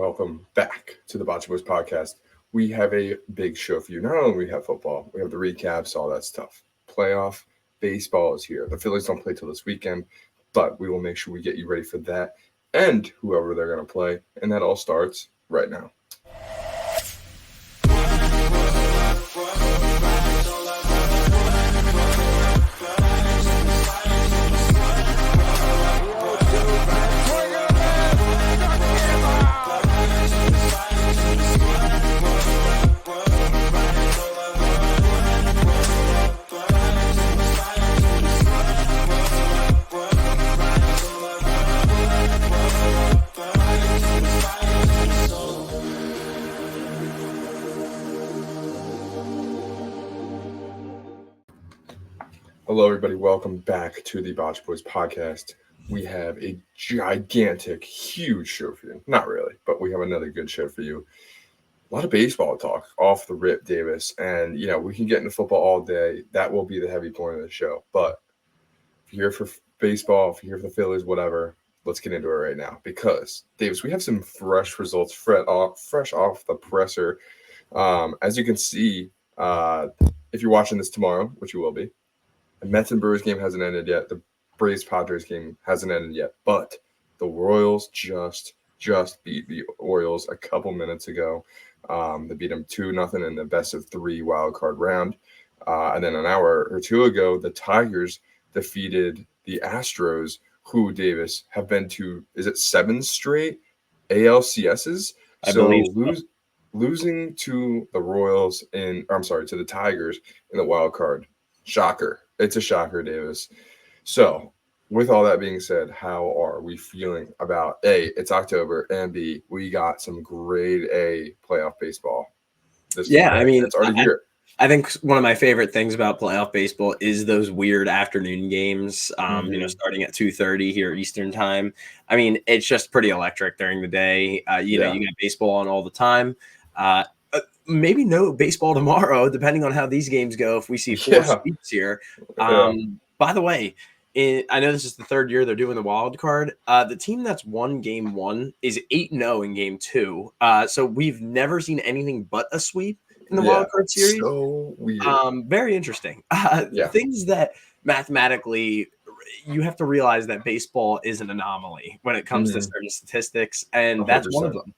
welcome back to the Bachi podcast. We have a big show for you. Not only do we have football, we have the recaps, all that stuff. Playoff baseball is here. The Phillies don't play till this weekend, but we will make sure we get you ready for that and whoever they're going to play. And that all starts right now. Hello, everybody. Welcome back to the Bachi Boys podcast. We have a gigantic, huge show for you. Not really, but we have another good show for you. A lot of baseball talk off the rip, Davis. And, we can get into football all day. That will be the heavy point of the show. But if you're here for baseball, if you're here for the Phillies, whatever, let's get into it right now. Because, Davis, we have some fresh results fresh off the presser. As you can see, if you're watching this tomorrow, which you will be, the Mets and Brewers game hasn't ended yet. The Braves-Padres game hasn't ended yet. But the Royals just beat the Orioles a couple minutes ago. They beat them 2-0 in the best-of-3 wild card round. And then an hour or two ago, the Tigers defeated the Astros, who, Davis, have been to, is it 7 straight ALCSs? I believe so. Losing to the Royals to the Tigers in the wild card. Shocker. It's a shocker, Davis. So, with all that being said, how are we feeling about A, it's October, and B, we got some grade A playoff baseball. It's already here. I think one of my favorite things about playoff baseball is those weird afternoon games, starting at 2:30 here Eastern time. I mean, it's just pretty electric during the day. You got baseball on all the time. Maybe no baseball tomorrow, depending on how these games go. If we see 4 sweeps here. By the way, I know this is the third year they're doing the wild card. The team that's won game 1 is 8-0 in game 2. So we've never seen anything but a sweep in the wild card series. So weird. Very interesting. Things that mathematically you have to realize that baseball is an anomaly when it comes to certain statistics, and 100%. That's one of them.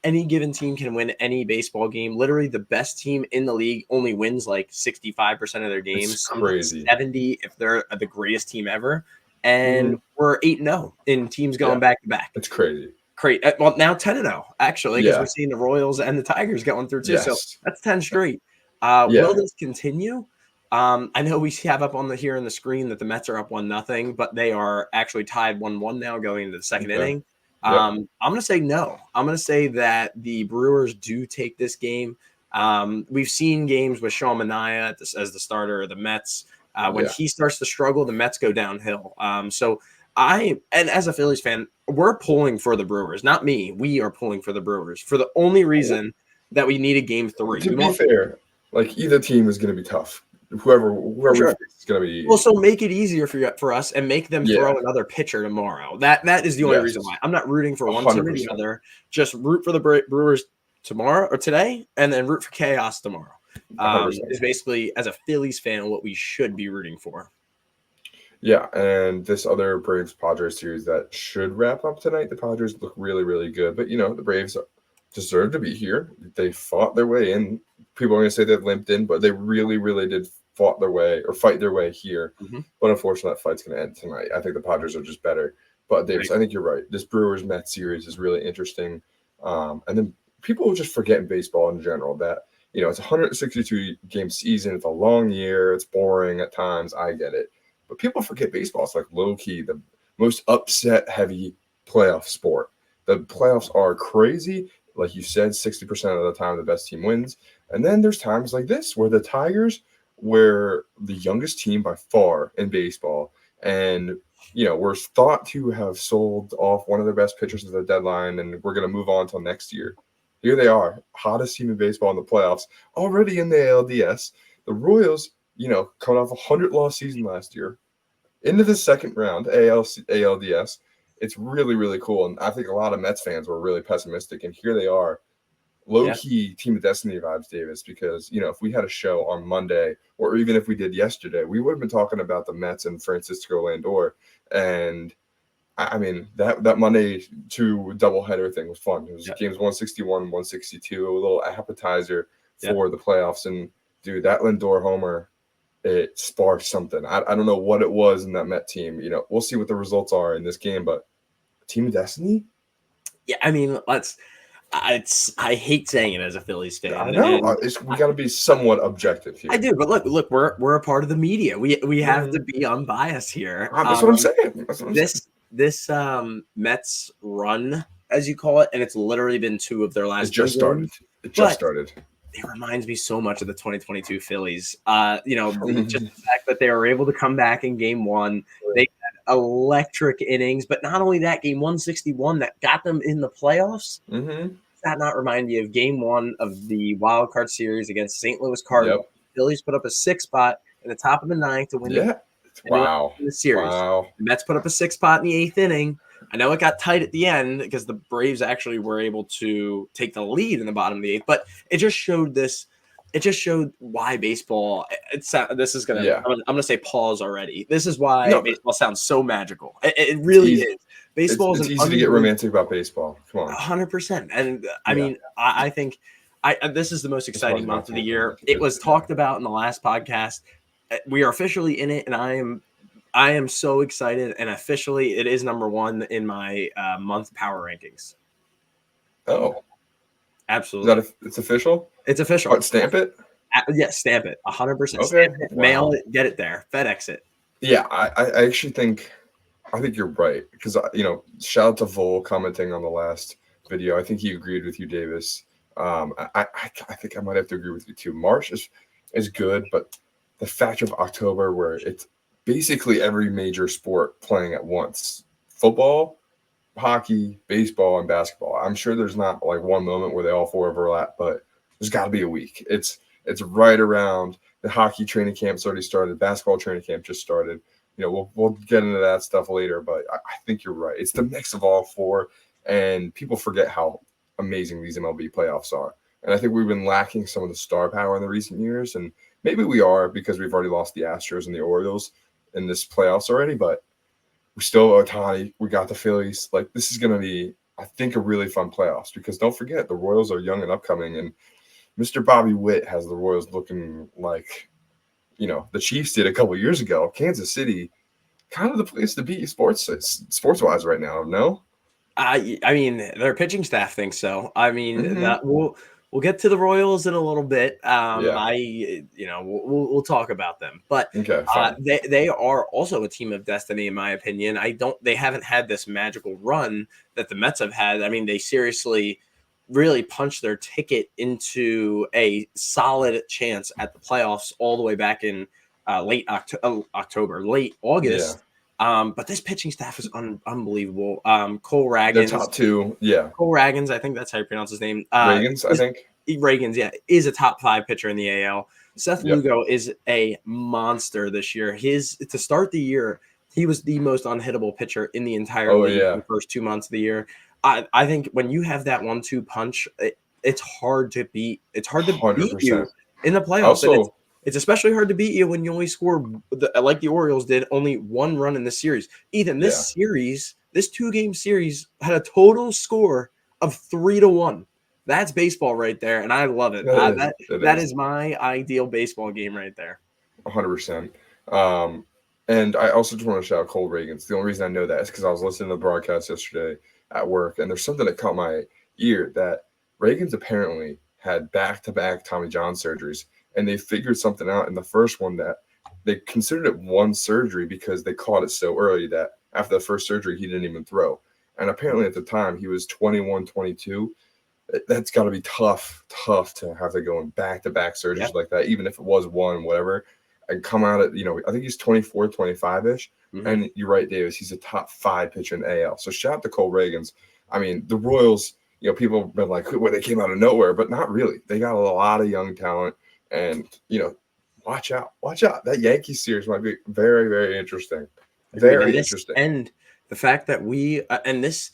Any given team can win any baseball game. Literally, the best team in the league only wins like 65% of their games. It's crazy. 70 if they're the greatest team ever. And we're 8-0 in teams going back to back. It's crazy. Great. Well, now 10-0 actually, because we're seeing the Royals and the Tigers going through too. So that's 10 straight. Will this continue? I know we have up here on the screen that the Mets are up 1-0, but they are actually tied 1-1 now going into the second inning. I'm going to say no. I'm going to say that the Brewers do take this game. We've seen games with Sean Manaea as the starter of the Mets. When he starts to struggle, the Mets go downhill. And as a Phillies fan, we're pulling for the Brewers. Not me. We are pulling for the Brewers for the only reason that we need a game 3. To be fair, either team is going to be tough. Whoever sure. is going to be. Well, so make it easier for us and make them throw another pitcher tomorrow. That is the only reason why. I'm not rooting for one 100%. Team or the other. Just root for the Brewers tomorrow or today, and then root for chaos tomorrow. Is basically, as a Phillies fan, what we should be rooting for. Yeah, and this other Braves-Padres series that should wrap up tonight. The Padres look really, really good, but the Braves deserve to be here. They fought their way in. People are going to say they limped in, but they really, really did fight their way here. But unfortunately, that fight's going to end tonight. I think the Padres are just better. But Davis, I think you're right. This Brewers-Mets series is really interesting. And then people will just forget in baseball in general that, it's a 162-game season. It's a long year. It's boring at times. I get it. But people forget baseball. It's low-key the most upset-heavy playoff sport. The playoffs are crazy. Like you said, 60% of the time the best team wins. And then there's times like this where the Tigers were the youngest team by far in baseball. And, we're thought to have sold off one of their best pitchers at the deadline, and we're going to move on until next year. Here they are, hottest team in baseball in the playoffs, already in the NLDS. The Royals, coming off a 100-loss season last year, into the second round, ALDS, it's really, really cool. And I think a lot of Mets fans were really pessimistic. And here they are, low-key Team of Destiny vibes, Davis, because, if we had a show on Monday or even if we did yesterday, we would have been talking about the Mets and Francisco Lindor. And I mean, that Monday 2 doubleheader thing was fun. It was games 161, 162, a little appetizer for the playoffs. And, dude, that Lindor homer, it sparked something. I don't know what it was in that Met team. We'll see what the results are in this game, but Team of Destiny? Yeah, I mean, I hate saying it as a Phillies fan. I know. We got to be somewhat objective here. I do, but look, we're a part of the media. We have to be unbiased here. That's what I'm saying. This Mets run, as you call it, and it's literally been 2 of their last. It just started. It reminds me so much of the 2022 Phillies. Just the fact that they were able to come back in game 1. They had electric innings, but not only that, game 161 that got them in the playoffs. Mm-hmm. Does that not remind you of game 1 of the wild card series against St. Louis Cardinals? Yep. Phillies put up a 6 spot in the top of the 9th to win the series. Wow. The Mets put up a 6 spot in the 8th inning. I know it got tight at the end because the Braves actually were able to take the lead in the bottom of the 8th, but it just showed this. It just showed why baseball. This is gonna. I'm gonna say pause already. This is why baseball sounds so magical. It really is. Baseball is easy to get romantic about baseball. Come on, 100%. And I mean, I think this is the most exciting month of the year. It was talked about in the last podcast. We are officially in it, and I am so excited. And officially, it is number 1 in my month power rankings. Oh, absolutely! It's official. It's official. Stamp it. Yes, stamp it. 100%. Okay. Stamp it, mail it, get it there, FedEx it. Yeah, I actually think you're right because shout out to Vol commenting on the last video. I think he agreed with you, Davis. I think I might have to agree with you too. March is good, but the fact of October where it's basically every major sport playing at once: football, hockey, baseball, and basketball. I'm sure there's not like one moment where they all 4 overlap, but there's got to be a week. It's right around the hockey training camp's already started. Basketball training camp just started. We'll get into that stuff later, but I think you're right. It's the mix of all 4, and people forget how amazing these MLB playoffs are. And I think we've been lacking some of the star power in the recent years, and maybe we are because we've already lost the Astros and the Orioles in this playoffs already, but we still Ohtani. We got the Phillies. Like, this is going to be, I think, a really fun playoffs because don't forget, the Royals are young and upcoming, and Mr. Bobby Witt has the Royals looking like, the Chiefs did a couple years ago. Kansas City, kind of the place to be sports-wise right now, no? I mean, their pitching staff thinks so. I mean, that we'll get to the Royals in a little bit. We'll talk about them, but they are also a team of destiny, in my opinion. They haven't had this magical run that the Mets have had. I mean, they seriously really punched their ticket into a solid chance at the playoffs all the way back in late October, late August. But this pitching staff is unbelievable. Cole Ragans. They're top 2, yeah. Cole Ragans, I think that's how you pronounce his name. Ragans, I think. Ragans, yeah, is a top 5 pitcher in the AL. Seth Lugo is a monster this year. To start the year, he was the most unhittable pitcher in the entire league in the first 2 months of the year. I think when you have that 1-2 punch, it's hard to beat. It's hard to 100%. Beat you in the playoffs. Also, it's especially hard to beat you when you only score, like the Orioles did, only 1 run in this series. Ethan, this 2-game series had a total score of 3-1. That's baseball right there, and I love it. That is my ideal baseball game right there. 100%. And I also just want to shout out Cole Ragans. The only reason I know that is because I was listening to the broadcast yesterday at work, and there's something that caught my ear that Ragans apparently had back-to-back Tommy John surgeries, and they figured something out in the first one that they considered it one surgery because they caught it so early that after the first surgery, he didn't even throw. And apparently at the time, he was 21, 22. That's got to be tough to have to go in back-to-back surgeries like that, even if it was one, whatever, and come out at, I think he's 24, 25-ish. Mm-hmm. And you're right, Davis, he's a top 5 pitcher in the AL. So shout out to Cole Ragans. I mean, the Royals, people have been like, well, they came out of nowhere, but not really. They got a lot of young talent. And, watch out. That Yankees series might be very, very interesting. Very interesting. And the fact that we and this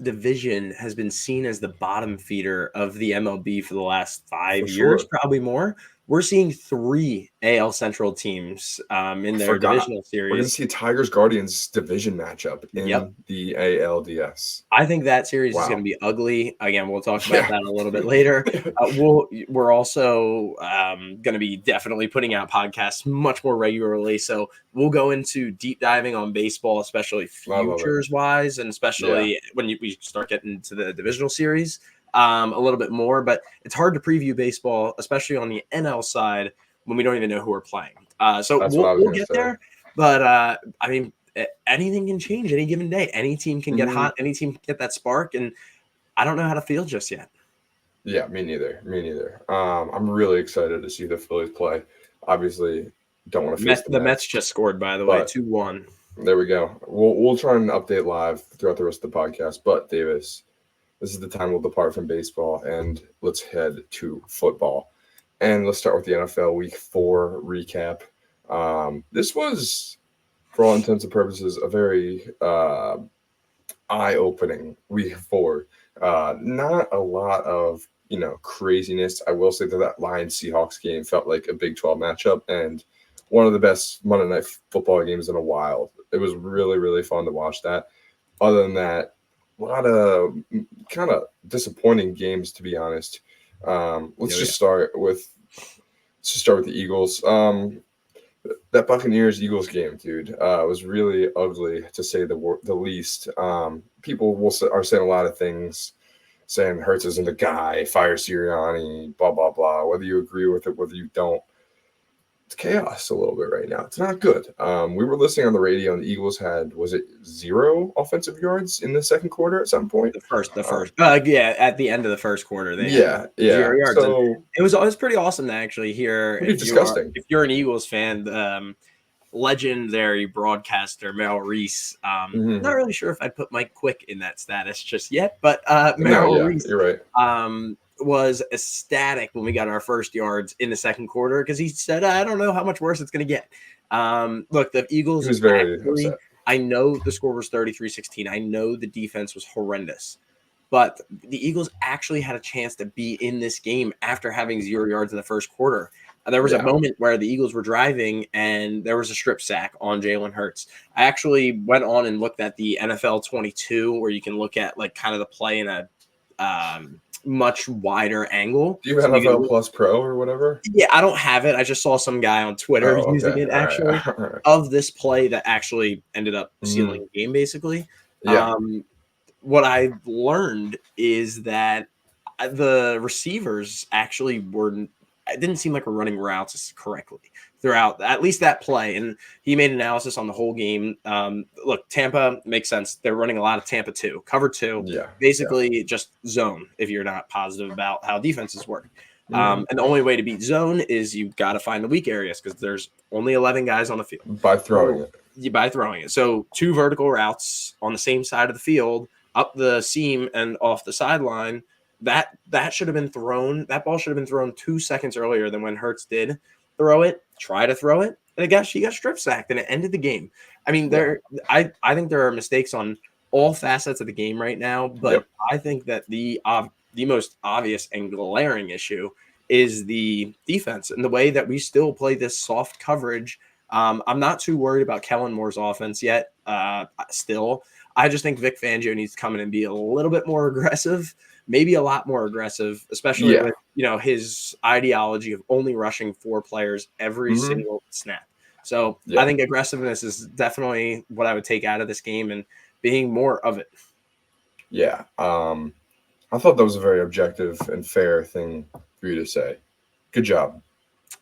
division has been seen as the bottom feeder of the MLB for the last 5 years, probably more. We're seeing 3 AL Central teams in their divisional series. We're going to see Tigers Guardians division matchup in the ALDS. I think that series is going to be ugly. Again, we'll talk about that a little bit later. We're also going to be definitely putting out podcasts much more regularly. So we'll go into deep diving on baseball, especially futures wise, and especially when we start getting into the divisional series a little bit more. But it's hard to preview baseball, especially on the NL side, when we don't even know who we're playing. So we'll get there. But I mean, anything can change any given day. Any team can get hot. Any team can get that spark. And I don't know how to feel just yet. Yeah, me neither. I'm really excited to see the Phillies play. Obviously, don't want to face the Mets just scored, by the way, 2-1. There we go. We'll try and update live throughout the rest of the podcast. But Davis, this is the time we'll depart from baseball and let's head to football. And let's start with the NFL Week 4 recap. This was, for all intents and purposes, a very eye-opening Week 4. Not a lot of craziness. I will say that Lions-Seahawks game felt like a Big 12 matchup and one of the best Monday Night Football games in a while. It was really, really fun to watch that. Other than that, a lot of kind of disappointing games, to be honest. Let's just start with the Eagles. That Buccaneers-Eagles game, dude, was really ugly, to say the least. People are saying a lot of things, saying Hurts isn't the guy, fire Sirianni, blah, blah, blah. Whether you agree with it, whether you don't. It's chaos a little bit right now. It's not good. We were listening on the radio, and the Eagles had, was it 0 offensive yards in the second quarter at some point? The first. At the end of the first quarter, they had 0 yards. So it was pretty awesome to actually hear. Disgusting. If you're an Eagles fan, legendary broadcaster Merrill Reese. Not really sure if I'd put Mike Quick in that status just yet, but Merrill Reese. You're right. Was ecstatic when we got our first yards in the second quarter because he said, I don't know how much worse it's going to get. Look, the Eagles. He was very upset. I know the score was 33-16. I know the defense was horrendous, but the Eagles actually had a chance to be in this game after having 0 yards in the first quarter. There was a moment where the Eagles were driving and there was a strip sack on Jalen Hurts. I actually went on and looked at the NFL 22 where you can look at like kind of the play in a much wider angle. Do you have NFL Plus Pro or whatever? Yeah, I don't have it. I just saw some guy on Twitter using it actually of this play that actually ended up sealing the game basically. Yeah. What I learned is that the receivers actually it didn't seem like we're running routes correctly throughout at least that play. And he made analysis on the whole game. Look, Tampa makes sense. They're running a lot of Tampa 2, cover 2. Yeah. Basically just zone if you're not positive about how defenses work. And the only way to beat zone is you've got to find the weak areas because there's only 11 guys on the field. By throwing it. So 2 vertical routes on the same side of the field, up the seam and off the sideline. That should have been thrown. That ball should have been thrown 2 seconds earlier than when Hurts did throw it, try to throw it. And she got strip sacked and it ended the game. I mean, I think there are mistakes on all facets of the game right now, but I think that the most obvious and glaring issue is the defense and the way that we still play this soft coverage. I'm not too worried about Kellen Moore's offense yet. Still, I just think Vic Fangio needs to come in and be a little bit more aggressive. Maybe a lot more aggressive, especially with his ideology of only rushing 4 players every single snap. So I think aggressiveness is definitely what I would take out of this game and being more of it. Yeah. I thought that was a very objective and fair thing for you to say. Good job.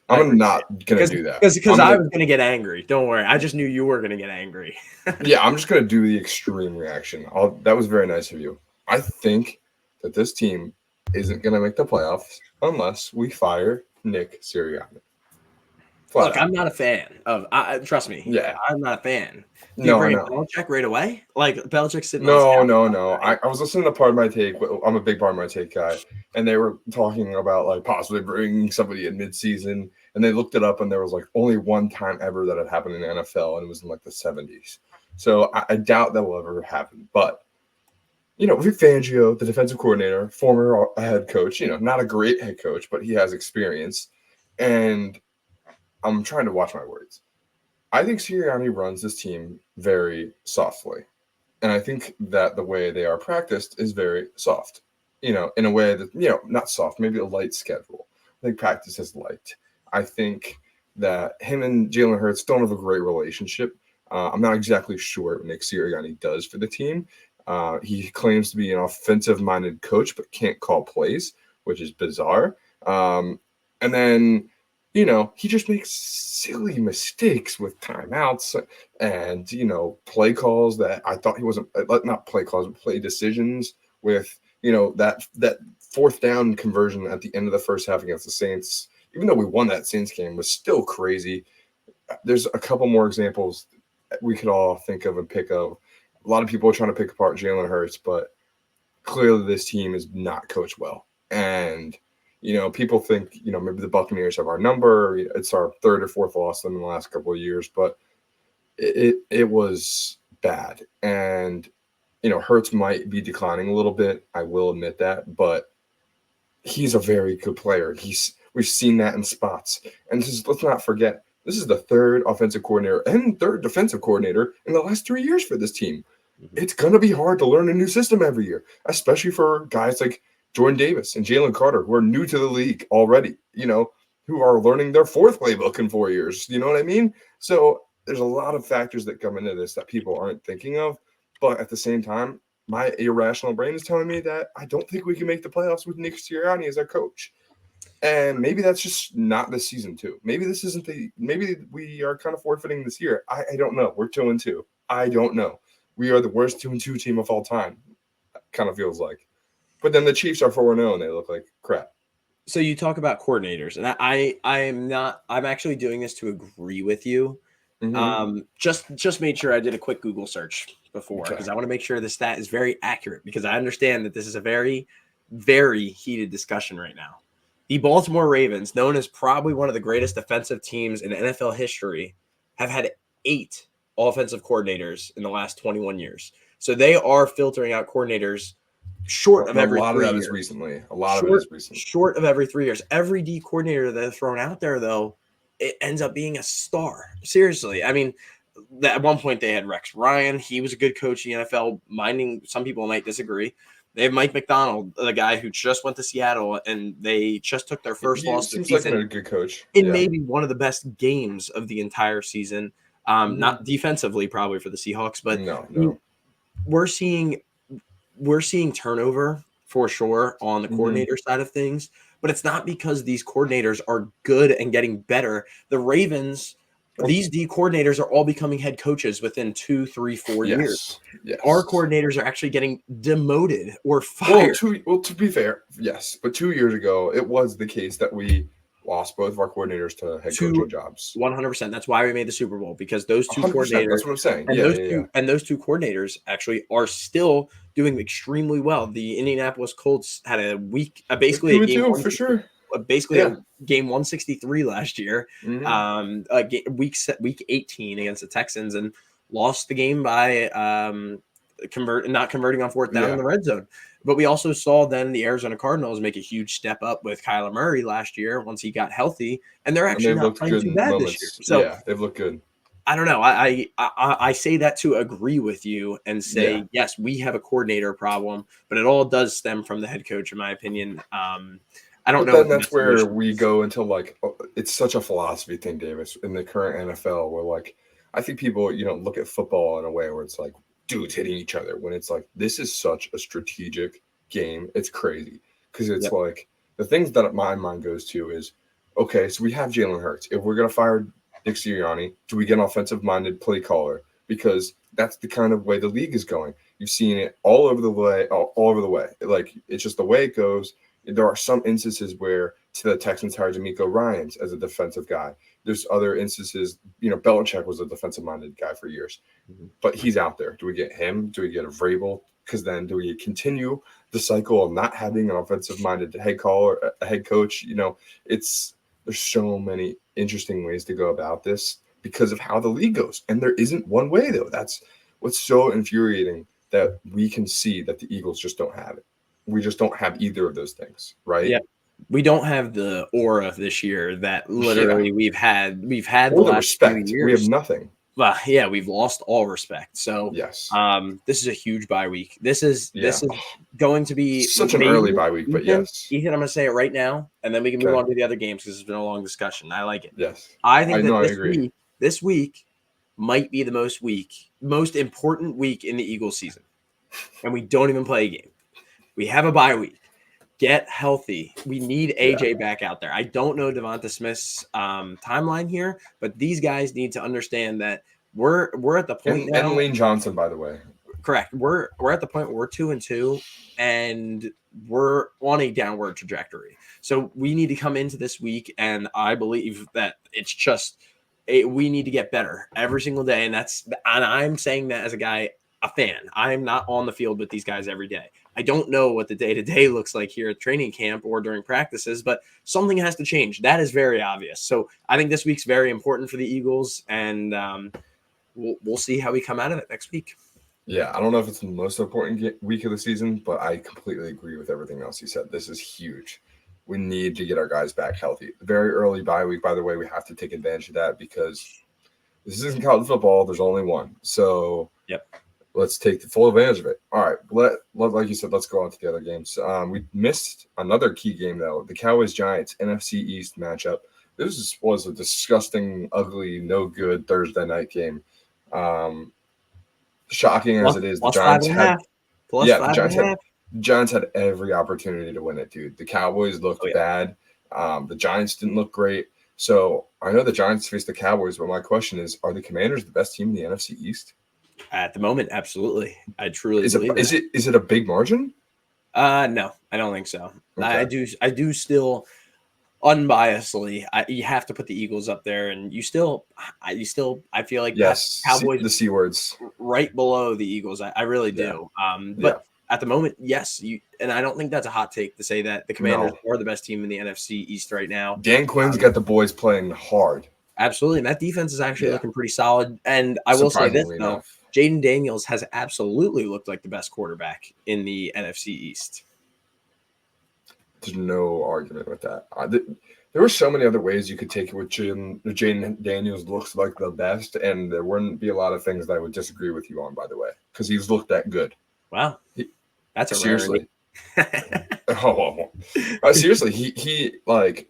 I'm not going to do that. Because I was going to get angry. Don't worry. I just knew you were going to get angry. Yeah, I'm just going to do the extreme reaction. That was very nice of you. I think that this team isn't going to make the playoffs unless we fire Nick Sirianni. Look, I'm not a fan of. Trust me. Yeah, I'm not a fan. Do you no, I bring in know. Belichick right away? Like Belichick sitting on his No, couch? no, no. I was listening to Part of My Take. I'm a big Part of My Take guy, and they were talking about like possibly bringing somebody in midseason, and they looked it up, and there was like only one time ever that had happened in the NFL, and it was in like the 70s. So I doubt that will ever happen. But Vic Fangio, the defensive coordinator, former head coach, not a great head coach, but he has experience, and I'm trying to watch my words. I think Sirianni runs this team very softly. And I think that the way they are practiced is very soft, in a way that, not soft, maybe a light schedule. I think practice is light. I think that him and Jalen Hurts don't have a great relationship. I'm not exactly sure what Nick Sirianni does for the team. He claims to be an offensive-minded coach, but can't call plays, which is bizarre. And then he just makes silly mistakes with timeouts and, play calls that I thought he wasn't, not play calls, but play decisions with, that fourth down conversion at the end of the first half against the Saints, even though we won that Saints game, was still crazy. There's a couple more examples we could all think of and pick of. A lot of people are trying to pick apart Jalen Hurts, but clearly this team is not coached well. And people think, maybe the Buccaneers have our number. It's our third or fourth loss to them in the last couple of years, but it was bad. And, Hurts might be declining a little bit. I will admit that, but he's a very good player. We've seen that in spots. And let's not forget, this is the third offensive coordinator and third defensive coordinator in the last 3 years for this team. It's going to be hard to learn a new system every year, especially for guys like Jordan Davis and Jalen Carter, who are new to the league already, who are learning their fourth playbook in 4 years. You know what I mean? So there's a lot of factors that come into this that people aren't thinking of. But at the same time, my irrational brain is telling me that I don't think we can make the playoffs with Nick Sirianni as our coach. And maybe that's just not this season, too. Maybe this isn't maybe we are kind of forfeiting this year. I don't know. We're 2-2. I don't know. We are the worst 2-2 team of all time, kind of feels like. But then the Chiefs are 4-0 and they look like crap. So you talk about coordinators, and I'm actually doing this to agree with you. Mm-hmm. Just made sure I did a quick Google search before because I want to make sure the stat is very accurate because I understand that this is a very, very heated discussion right now. The Baltimore Ravens, known as probably one of the greatest defensive teams in NFL history, have had 8 offensive coordinators in the last 21 years. So they are filtering out coordinators short of every 3 years. A lot of that is recently. A lot of it is recently. Short of every 3 years. Every D coordinator that they're thrown out there, though, it ends up being a star. Seriously. I mean, at one point they had Rex Ryan. He was a good coach in the NFL. Some people might disagree. They have Mike McDonald, the guy who just went to Seattle, and they just took their first loss of the season. Seems like a good coach. In maybe one of the best games of the entire season. Not defensively, probably for the Seahawks, but no. We're seeing turnover for sure on the coordinator side of things, but it's not because these coordinators are good and getting better. The Ravens, these D coordinators are all becoming head coaches within 2, 3, 4 years. Yes. Our coordinators are actually getting demoted or fired. Well, to be fair, yes. But 2 years ago, it was the case that we lost both of our coordinators to head coaching jobs. 100%. That's why we made the Super Bowl, because those two coordinators. That's what I'm saying. And those two coordinators actually are still doing extremely well. The Indianapolis Colts had a basically a game for sure. Basically a game 163 last year, week 18 against the Texans, and lost the game by not converting on fourth down in the red zone. But we also saw then the Arizona Cardinals make a huge step up with Kyler Murray last year once he got healthy, and they're actually not playing too bad this year. So they've looked good. I don't know. I say that to agree with you and say, yes, we have a coordinator problem, but it all does stem from the head coach, in my opinion. I don't know. Then that's where we go into it's such a philosophy thing, Davis, in the current NFL, where I think people, look at football in a way where it's like dudes hitting each other, when it's like, this is such a strategic game. It's crazy because it's like the things that my mind goes to is, okay, so we have Jalen Hurts. If we're going to fire Nick Sirianni, do we get an offensive-minded play caller? Because that's the kind of way the league is going. You've seen it all over the way. Like, it's just the way it goes. There are some instances where the Texans hired D'Amico Ryans as a defensive guy. There's other instances, Belichick was a defensive-minded guy for years, but he's out there. Do we get him? Do we get a Vrabel? Because then do we continue the cycle of not having an offensive-minded head coach? There's so many interesting ways to go about this because of how the league goes. And there isn't one way, though. That's what's so infuriating, that we can see that the Eagles just don't have it. We just don't have either of those things, right? Yeah. We don't have the aura this year that literally we've had or the last respect. few years. We have nothing. Well, yeah, we've lost all respect. So yes, this is a huge bye week. This is going to be such an early bye week, but yes. Ethan, I'm going to say it right now, and then we can move on to the other games because it's been a long discussion. I like it. Yes. I think this week might be the most important week in the Eagles season. And we don't even play a game. We have a bye week. Get healthy. We need AJ back out there. I don't know Devonta Smith's timeline here, but these guys need to understand that we're at the point now. And Lane Johnson, by the way. Correct. We're at the point where we're 2-2, and we're on a downward trajectory. So we need to come into this week, and I believe that it's just we need to get better every single day, and I'm saying that as a fan. I'm not on the field with these guys every day. I don't know what the day-to-day looks like here at training camp or during practices, but something has to change. That is very obvious. So I think this week's very important for the Eagles, and we'll see how we come out of it next week. Yeah, I don't know if it's the most important week of the season, but I completely agree with everything else you said. This is huge. We need to get our guys back healthy. Very early bye week, by the way, we have to take advantage of that because this isn't college football. There's only one. So let's take the full advantage of it. All right, like you said, let's go on to the other games. We missed another key game, though, the Cowboys-Giants NFC East matchup. This was a disgusting, ugly, no good Thursday night game. Shocking as it is, the Giants had every opportunity to win it, dude. The Cowboys looked bad. The Giants didn't look great. So I know the Giants faced the Cowboys, but my question is, are the Commanders the best team in the NFC East? At the moment, absolutely. I truly believe is it a big margin? No, I don't think so. Okay. I do still unbiasedly, you have to put the Eagles up there, and I feel like Cowboys the C words right below the Eagles. I really do. But at the moment, yes, and I don't think that's a hot take to say that the Commanders are the best team in the NFC East right now. Dan Quinn's got the boys playing hard. Absolutely, and that defense is actually looking pretty solid. And I will say this though, Jaden Daniels has absolutely looked like the best quarterback in the NFC East. There's no argument with that. There were so many other ways you could take it with Jaden Daniels looks like the best, and there wouldn't be a lot of things that I would disagree with you on, by the way, because he's looked that good. Wow. That's a seriously. Seriously, he like,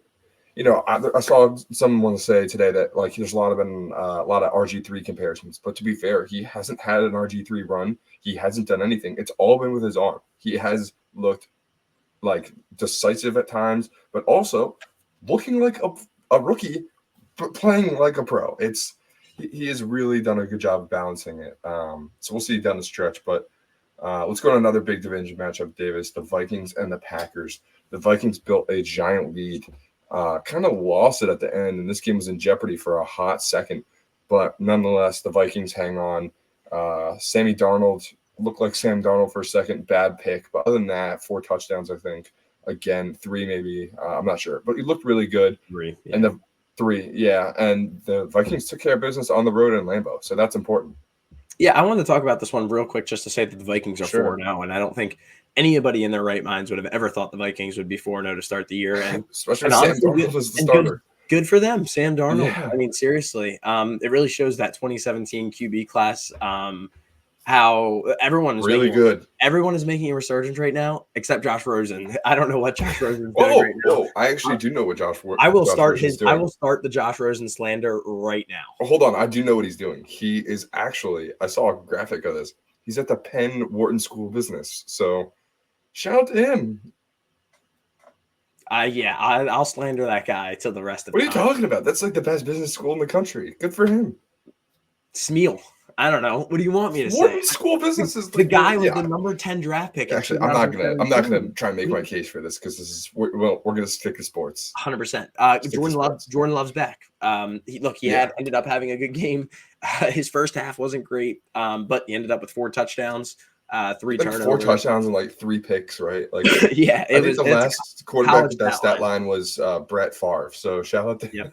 I saw someone say today that like there's a lot of RG3 comparisons, but to be fair, he hasn't had an RG3 run. He hasn't done anything. It's all been with his arm. He has looked like decisive at times, but also looking like a rookie, but playing like a pro. He has really done a good job of balancing it. So we'll see down the stretch, but let's go to another big division matchup, Davis, the Vikings and the Packers. The Vikings built a giant lead, kind of lost it at the end, and this game was in jeopardy for a hot second, but nonetheless, the Vikings hang on. Sammy Darnold looked like Sam Darnold for a second, bad pick, but other than that, 4 touchdowns, I think. Again, 3 maybe, I'm not sure, but he looked really good. 3, yeah. And and the Vikings took care of business on the road in Lambeau, so that's important. Yeah, I wanted to talk about this one real quick just to say that the Vikings are 4-0, and I don't think anybody in their right minds would have ever thought the Vikings would be 4-0 to start the year. And especially Sam Darnold was the starter. Good for them, Sam Darnold. Yeah. I mean, seriously, it really shows that 2017 QB class, how everyone is really good. Everyone is making a resurgence right now, except Josh Rosen. I don't know what Josh Rosen is doing right now. I actually do know what Josh. I will start the Josh Rosen slander right now. Hold on, I do know what he's doing. He is actually. I saw a graphic of this. He's at the Penn Wharton School of Business. So, shout out to him. I'll slander that guy till the rest of. What are you talking about? That's like the best business school in the country. Good for him. Smeal. I don't know. What do you want me to What say? school business is The guy was the number 10 draft pick. Actually, I'm not gonna try and make my case for this because we're gonna stick to sports. 100%. Jordan Love's back. He ended up having a good game. His first half wasn't great, but he ended up with 4 touchdowns, 3 turnovers. 4 touchdowns and 3 picks, right? Yeah, I think the last quarterback with that stat line was Brett Favre. So shout out to him.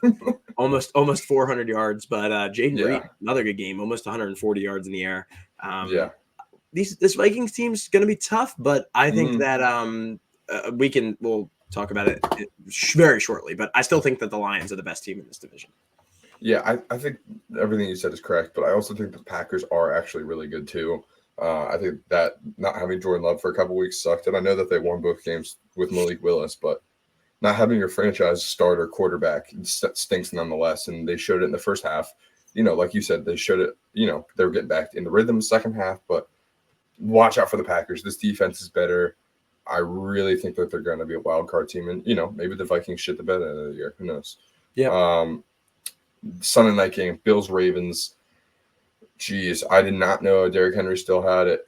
Almost 400 yards, but Jaden Reed, another good game, almost 140 yards in the air. This Vikings team's going to be tough, but I think that we'll talk about it very shortly. But I still think that the Lions are the best team in this division. Yeah, I think everything you said is correct, but I also think the Packers are actually really good too. I think that not having Jordan Love for a couple weeks sucked, and I know that they won both games with Malik Willis, but not having your franchise starter quarterback stinks nonetheless, and they showed it in the first half. Like you said, they showed it. They were getting back in the rhythm second half, but watch out for the Packers. This defense is better. I really think that they're going to be a wild card team, and maybe the Vikings shit the bed at the end of the year. Who knows? Yeah. Sunday night game, Bills Ravens. Jeez, I did not know Derrick Henry still had it.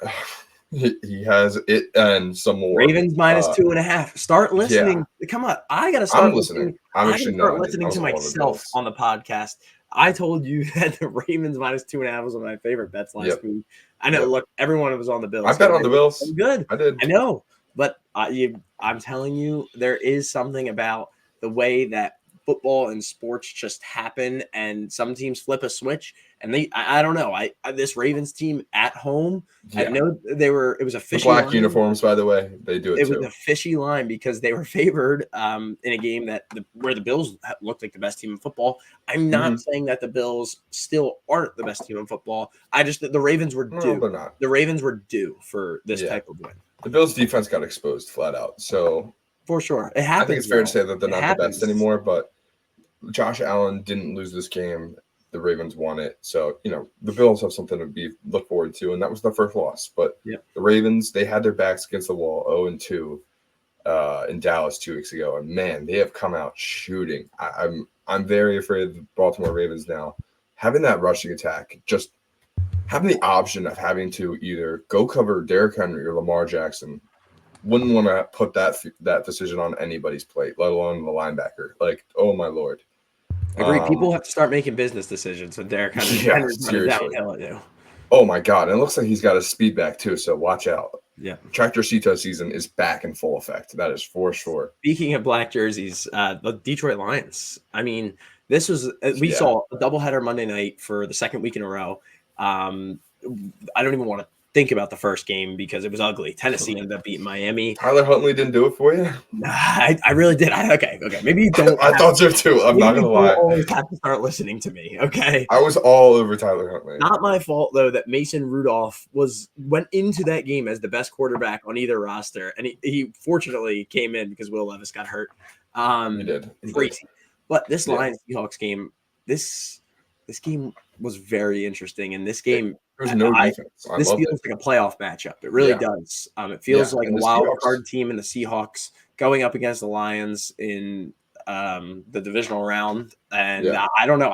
He has it and some more. Ravens minus 2.5. Start listening. Yeah. Come on, I gotta start. I'm listening. I'm actually start listening to myself on the podcast. I told you that the Ravens minus 2.5 was one of my favorite bets last week. I know. Look, everyone was on the Bills. I bet on the Bills. Good. I did. I know, but I'm telling you, there is something about the way that football and sports just happen, and some teams flip a switch, and I don't know. This Ravens team at home, I know it was a fishy black line. Uniforms, by the way, they do it too. It was a fishy line because they were favored in a game where the Bills looked like the best team in football. I'm not saying that the Bills still aren't the best team in football. The Ravens were due. They're not. The Ravens were due for this type of win. The Bills defense got exposed flat out. So for sure, it happens. I think it's fair to say that they're not the best anymore, but Josh Allen didn't lose this game. The Ravens won it. So, the Bills have something to look forward to, and that was their first loss. But the Ravens, they had their backs against the wall 0-2 in Dallas 2 weeks ago. And, man, they have come out shooting. I'm very afraid of the Baltimore Ravens now. Having that rushing attack, just having the option of having to either go cover Derrick Henry or Lamar Jackson, wouldn't want to put that decision on anybody's plate, let alone the linebacker. Oh, my Lord. Agreed. People have to start making business decisions when Derrick Henry's running downhill at you. Oh my God! And it looks like he's got his speed back too. So watch out. Yeah, Tractor Cito season is back in full effect. That is for sure. Speaking of black jerseys, the Detroit Lions. I mean, this was we saw a doubleheader Monday night for the second week in a row. I don't even want to think about the first game because it was ugly. Tennessee ended up beating Miami. Tyler Huntley didn't do it for you? Nah, I really did. Okay. Maybe you don't. I thought so too. I'm not gonna lie. You always have to start listening to me. Okay. I was all over Tyler Huntley. Not my fault though that Mason Rudolph went into that game as the best quarterback on either roster, and he fortunately came in because Will Levis got hurt. He did. Crazy. But this Lions Seahawks game, this game was very interesting, and this game. There's no defense. This feels like a playoff matchup. It really does. It feels like a wild card team in the Seahawks going up against the Lions in the divisional round. And I don't know.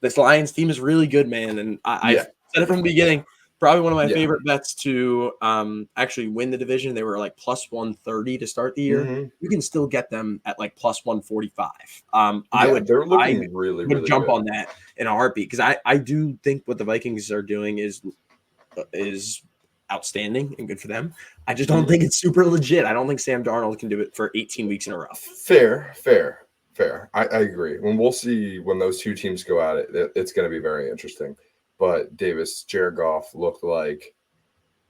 This Lions team is really good, man. And I said it from the beginning. Probably one of my favorite bets to actually win the division. They were like plus 130 to start the year. Mm-hmm. You can still get them at like plus 145. They're looking really jump good on that in a heartbeat because I do think what the Vikings are doing is outstanding and good for them. I just don't think it's super legit. I don't think Sam Darnold can do it for 18 weeks in a row. Fair. I agree. We'll see when those two teams go at it. It's going to be very interesting. But Jared Goff looked like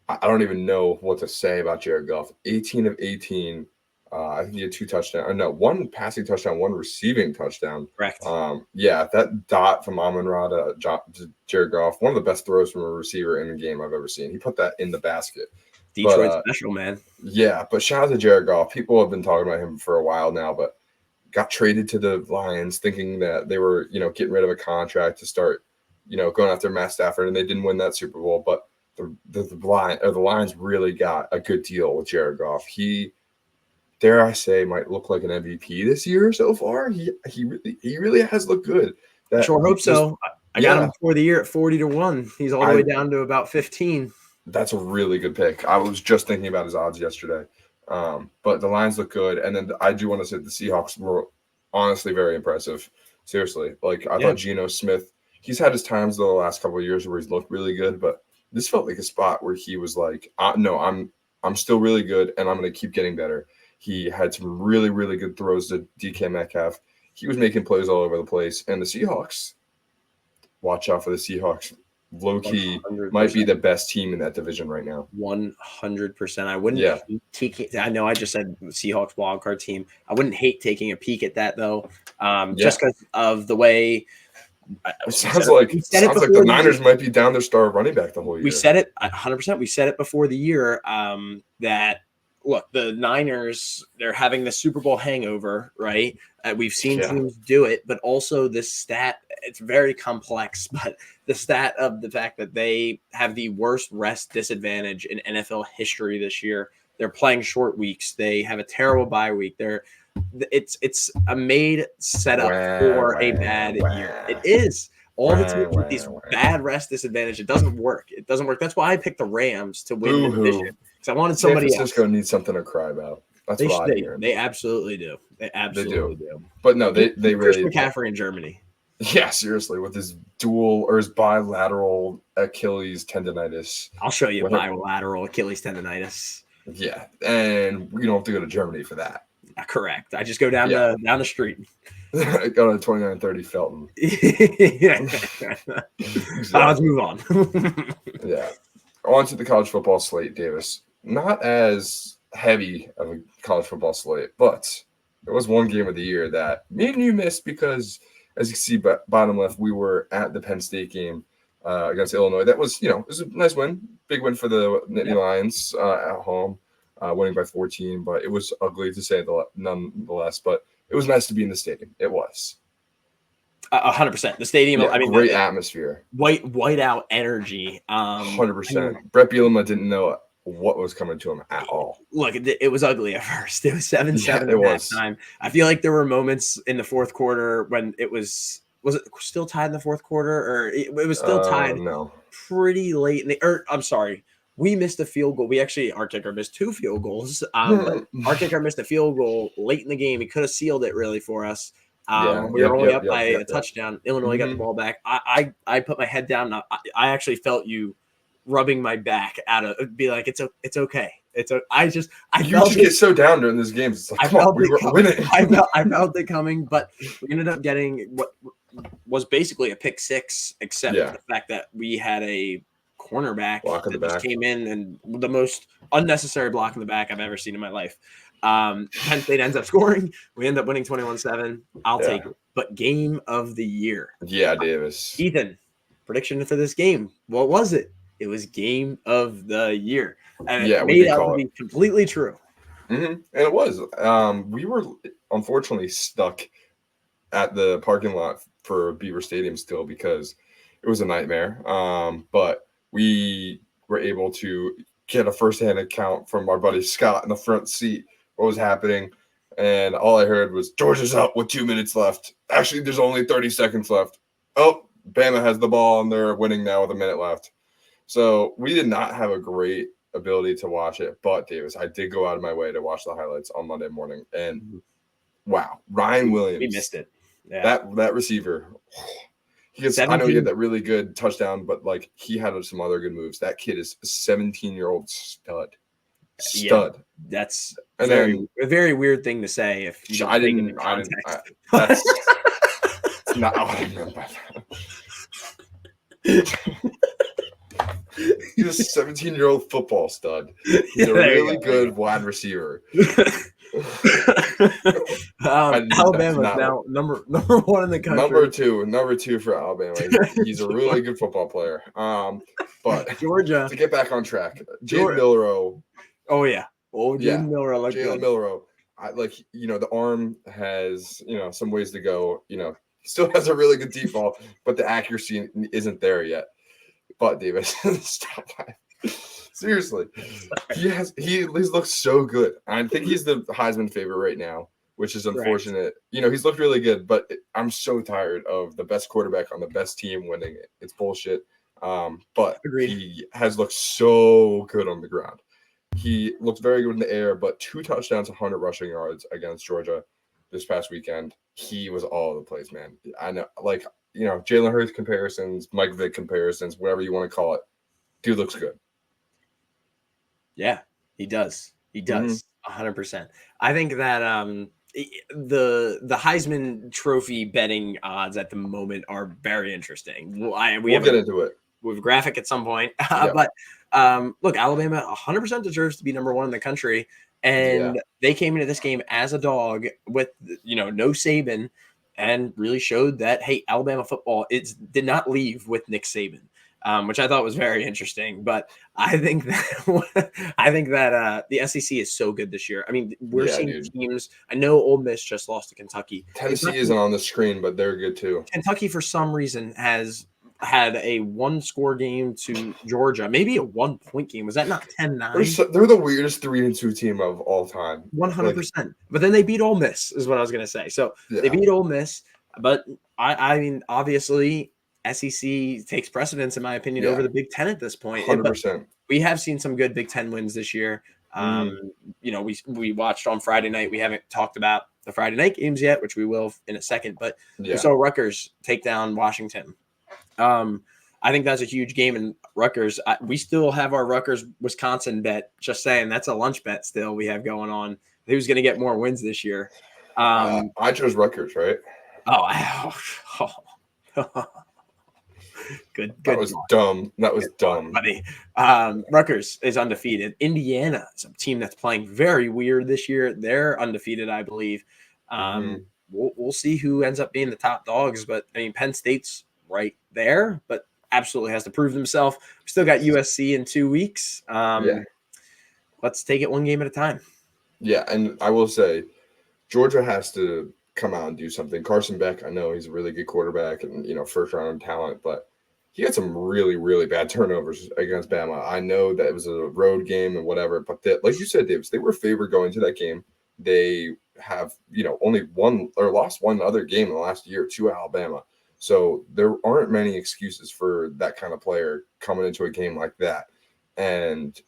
I don't even know what to say about Jared Goff. 18 of 18. I think he had 2 touchdowns. No, 1 passing touchdown, 1 receiving touchdown. Correct. That dot from Amon-Ra to Jared Goff, one of the best throws from a receiver in a game I've ever seen. He put that in the basket. Detroit special, man. Yeah, but shout out to Jared Goff. People have been talking about him for a while now, but got traded to the Lions thinking that they were, getting rid of a contract to start going after Matt Stafford, and they didn't win that Super Bowl. But the Lions really got a good deal with Jared Goff. He, dare I say, might look like an MVP this year so far. He really has looked good. Sure hope so. I got him before the year at 40-1. He's all the way down to about 15. That's a really good pick. I was just thinking about his odds yesterday. But the Lions look good. And then I do want to say the Seahawks were honestly very impressive. Seriously. Like, I thought Geno Smith, he's had his times the last couple of years where he's looked really good, but this felt like a spot where he was like, no, I'm still really good, and I'm going to keep getting better. He had some really, really good throws to DK Metcalf. He was making plays all over the place. And the Seahawks, watch out for the Seahawks. Low-key 100%. Might be the best team in that division right now. 100%. I wouldn't hate taking – I know I just said Seahawks wildcard team. I wouldn't hate taking a peek at that, though, just because of the way – it sounds like the Niners might be down their star running back the whole year. We said it 100%. We said it before the year that – look, the Niners, they're having the Super Bowl hangover, right? We've seen teams do it, but also this stat, it's very complex, but the stat of the fact that they have the worst rest disadvantage in NFL history this year. They're playing short weeks. They have a terrible bye week. It's a made setup for a bad year. It is. All the teams with these bad rest disadvantage, it doesn't work. It doesn't work. That's why I picked the Rams to win the division. Because I wanted somebody else. San Francisco needs something to cry about. That's what I hear. They absolutely do. They absolutely do. But no, they really. Chris McCaffrey in Germany. Yeah, seriously, with his his bilateral Achilles tendonitis. I'll show you bilateral Achilles tendonitis. Yeah, and we don't have to go to Germany for that. Correct. I just go down the street. Go to 2930 Felton. Let's move on. Yeah. On to the college football slate, Davis. Not as heavy of a college football slate, but there was one game of the year that me and you missed because, as you see, bottom left, we were at the Penn State game against Illinois. That was, it was a nice win. Big win for the Nittany Lions at home, winning by 14, but it was ugly to say nonetheless. But it was nice to be in the stadium. It was. 100%. The stadium, great atmosphere. White out energy. 100%. Brett Bielema didn't know what was coming to him at all. Look, it was ugly at first. It was 7-7 at halftime. I feel like there were moments in the fourth quarter when it was it still tied in the fourth quarter, or it was still tied pretty late I'm sorry. We missed a field goal. Our kicker missed 2 field goals. But our kicker missed a field goal late in the game. He could have sealed it really for us. We were only up by a touchdown. Illinois got the ball back. I put my head down. I actually felt you rubbing my back be like, it's okay. You just get so down during these games. It's like, we were winning. I felt it coming, but we ended up getting what was basically a pick six, except for the fact that we had a cornerback that just came in and the most unnecessary block in the back I've ever seen in my life. Penn State ends up scoring. We end up winning 21-7. I'll take it. But game of the year. Yeah, Davis. Ethan, prediction for this game. What was it? It was game of the year. And it made out to be completely true. Mm-hmm. And it was. We were unfortunately stuck at the parking lot for Beaver Stadium still because it was a nightmare. But we were able to get a firsthand account from our buddy Scott in the front seat what was happening. And all I heard was, Georgia's up with 2 minutes left. Actually, there's only 30 seconds left. Oh, Bama has the ball, and they're winning now with a minute left. So we did not have a great ability to watch it. But, Davis, I did go out of my way to watch the highlights on Monday morning. And, wow, Ryan Williams. We missed it. Yeah. That receiver. I know he had that really good touchdown, but, he had some other good moves. That kid is a 17-year-old stud. Yeah, that's a very weird thing to say if you don't take it in context. That's not what I meant by that. He's a 17-year-old football stud. He's a really good wide receiver. Alabama's now number one in the country. Number two for Alabama. He's a really good football player. But Georgia, to get back on track, Jalen Milroe. Oh yeah. Jalen Milroe. Jalen Milroe. The arm has, some ways to go. He still has a really good deep ball, but the accuracy isn't there yet. But Davis, stop that. Seriously, he looks so good. I think he's the Heisman favorite right now. which is unfortunate. He's looked really good, but I'm so tired of the best quarterback on the best team winning it. It's bullshit. But Agreed. He has looked so good on the ground. He looks very good in the air, but 2 touchdowns, 100 rushing yards against Georgia this past weekend. He was all over the place, man. I know, Jalen Hurts comparisons, Mike Vick comparisons, whatever you want to call it. Dude looks good. Yeah, he does. He does. 100%. I think that the Heisman Trophy betting odds at the moment are very interesting. We'll get into it. We have a graphic at some point. But look, Alabama 100% deserves to be number 1 in the country. And they came into this game as a dog with, no Saban, and really showed that, hey, Alabama football did not leave with Nick Saban, which I thought was very interesting. But I think that the SEC is so good this year. I mean, we're seeing teams. I know Ole Miss just lost to Kentucky. Tennessee isn't on the screen, but they're good too. Kentucky, for some reason, has had a 1-score game to Georgia, maybe a 1-point game. Was that not 10-9? They're the weirdest 3-2 team of all time. 100%. But then they beat Ole Miss, is what I was going to say. So they beat Ole Miss, but I mean, obviously, SEC takes precedence, in my opinion, over the Big Ten at this point. 100%. We have seen some good Big Ten wins this year. We watched on Friday night. We haven't talked about the Friday night games yet, which we will in a second. But we saw Rutgers take down Washington. I think that's a huge game in Rutgers. We still have our Rutgers-Wisconsin bet. Just saying, that's a lunch bet still we have going on. Who's going to get more wins this year? I chose Rutgers, right? Good. That was dumb. That was dumb. Buddy. Rutgers is undefeated. Indiana is a team that's playing very weird this year. They're undefeated, I believe. We'll see who ends up being the top dogs. But, I mean, Penn State's right there, but absolutely has to prove himself. We still got USC in 2 weeks. Let's take it one game at a time. Yeah, and I will say Georgia has to come out and do something. Carson Beck, I know he's a really good quarterback and, first-round talent, but he had some really, really bad turnovers against Bama. I know that it was a road game and whatever, but like you said, Davis, they were favored going to that game. They have, only won or lost one other game in the last year to Alabama. So there aren't many excuses for that kind of player coming into a game like that. And,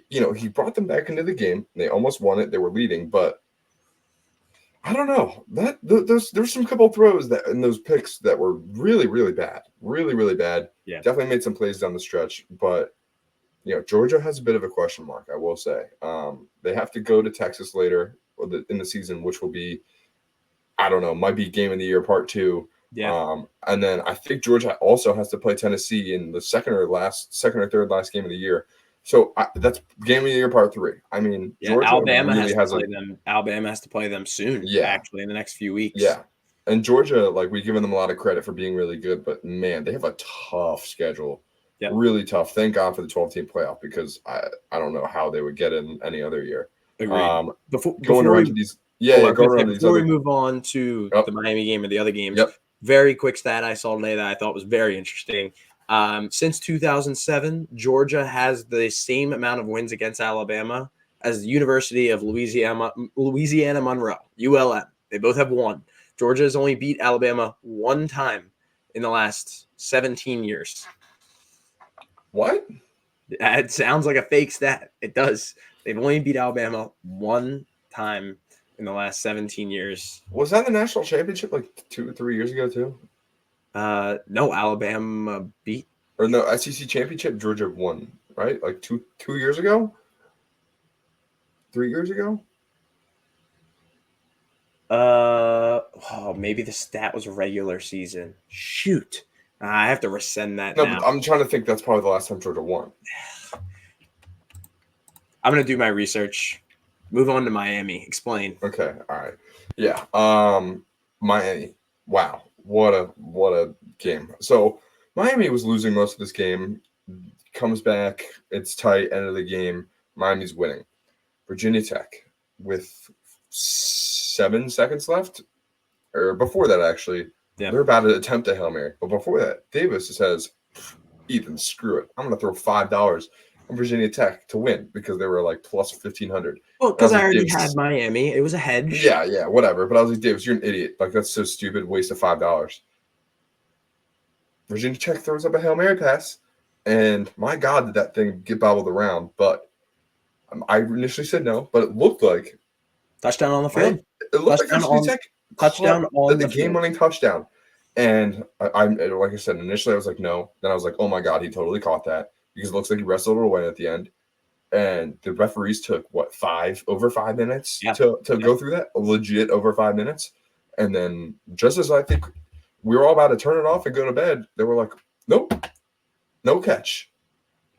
he brought them back into the game. They almost won it. They were leading, but I don't know. There's some couple throws in those picks that were really, really bad. Really, really bad. Yeah. Definitely made some plays down the stretch. But, Georgia has a bit of a question mark, I will say. They have to go to Texas later in the season, which will be, I don't know, might be game of the year part 2. Yeah. And then I think Georgia also has to play Tennessee in the second or third last game of the year. So that's game of the year part 3. I mean, Georgia Alabama really has to play them. Alabama has to play them soon. Yeah, actually, in the next few weeks. Yeah, and Georgia, we've given them a lot of credit for being really good, but man, they have a tough schedule. Yep. Really tough. Thank God for the 12-team playoff because I don't know how they would get in any other year. Agreed. Before we move on to the Miami game and the other games. Very quick stat I saw today that I thought was very interesting. Since 2007, Georgia has the same amount of wins against Alabama as the University of Louisiana Monroe, ULM. They both have 1. Georgia has only beat Alabama 1 time in the last 17 years. What? It sounds like a fake stat. It does. They've only beat Alabama 1 time in the last 17 years. Was that the national championship 2 or 3 years ago too? No, Alabama beat. Or no, SEC championship, Georgia won, right? 2 years ago? 3 years ago? Maybe the stat was regular season. Shoot. I have to rescind that now. But I'm trying to think that's probably the last time Georgia won. I'm going to do my research. Move on to Miami. Explain. Okay. All right. Yeah. Miami. Wow. What a game. So Miami was losing most of this game. Comes back. It's tight. End of the game. Miami's winning. Virginia Tech with 7 seconds left. Or before that, actually. Yeah. They're about to attempt a Hail Mary. But before that, Davis says, Ethan, screw it. I'm going to throw $5 Virginia Tech to win because they were like plus 1,500. Well, because I already had Miami. It was a hedge. Yeah, whatever. But I was like, Davis, you're an idiot. Like, that's so stupid. Waste of $5. Virginia Tech throws up a Hail Mary pass, and my God, did that thing get bobbled around. But I initially said no, but it looked like touchdown on the field. It looked like Virginia Tech touchdown on the game-winning touchdown. And I, like I said, initially I was like, no. Then I was like, oh my God, he totally caught that because it looks like he wrestled it away at the end. And the referees took over 5 minutes to go through that, legit over 5 minutes. And then just as I think we were all about to turn it off and go to bed, they were like, nope, no catch.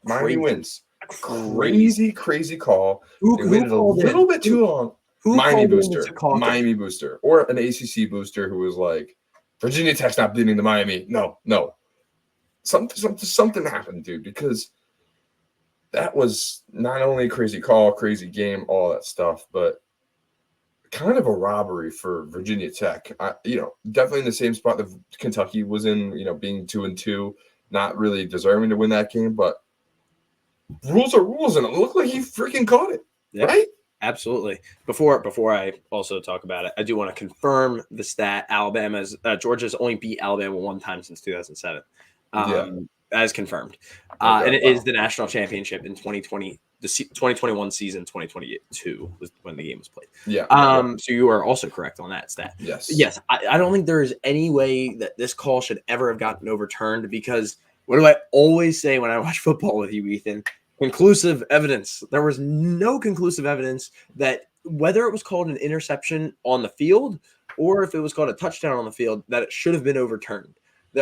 Miami wins. Crazy call. They waited a little bit too long. Miami booster, or an ACC booster who was like, Virginia Tech's not beating the Miami. No. Something happened, dude, because that was not only a crazy call, crazy game, all that stuff, but kind of a robbery for Virginia Tech. Definitely in the same spot that Kentucky was in, being 2-2, not really deserving to win that game, but rules are rules, and it looked like he freaking caught it, right? Absolutely. Before I also talk about it, I do want to confirm the stat. Georgia's only beat Alabama one time since 2007. As confirmed. And it is the national championship in 2020. The 2021 season, 2022 was when the game was played. So you are also correct on that stat. Yes. I don't think there is any way that this call should ever have gotten overturned because what do I always say when I watch football with you, Ethan? Conclusive evidence. There was no conclusive evidence that whether it was called an interception on the field or if it was called a touchdown on the field, that it should have been overturned.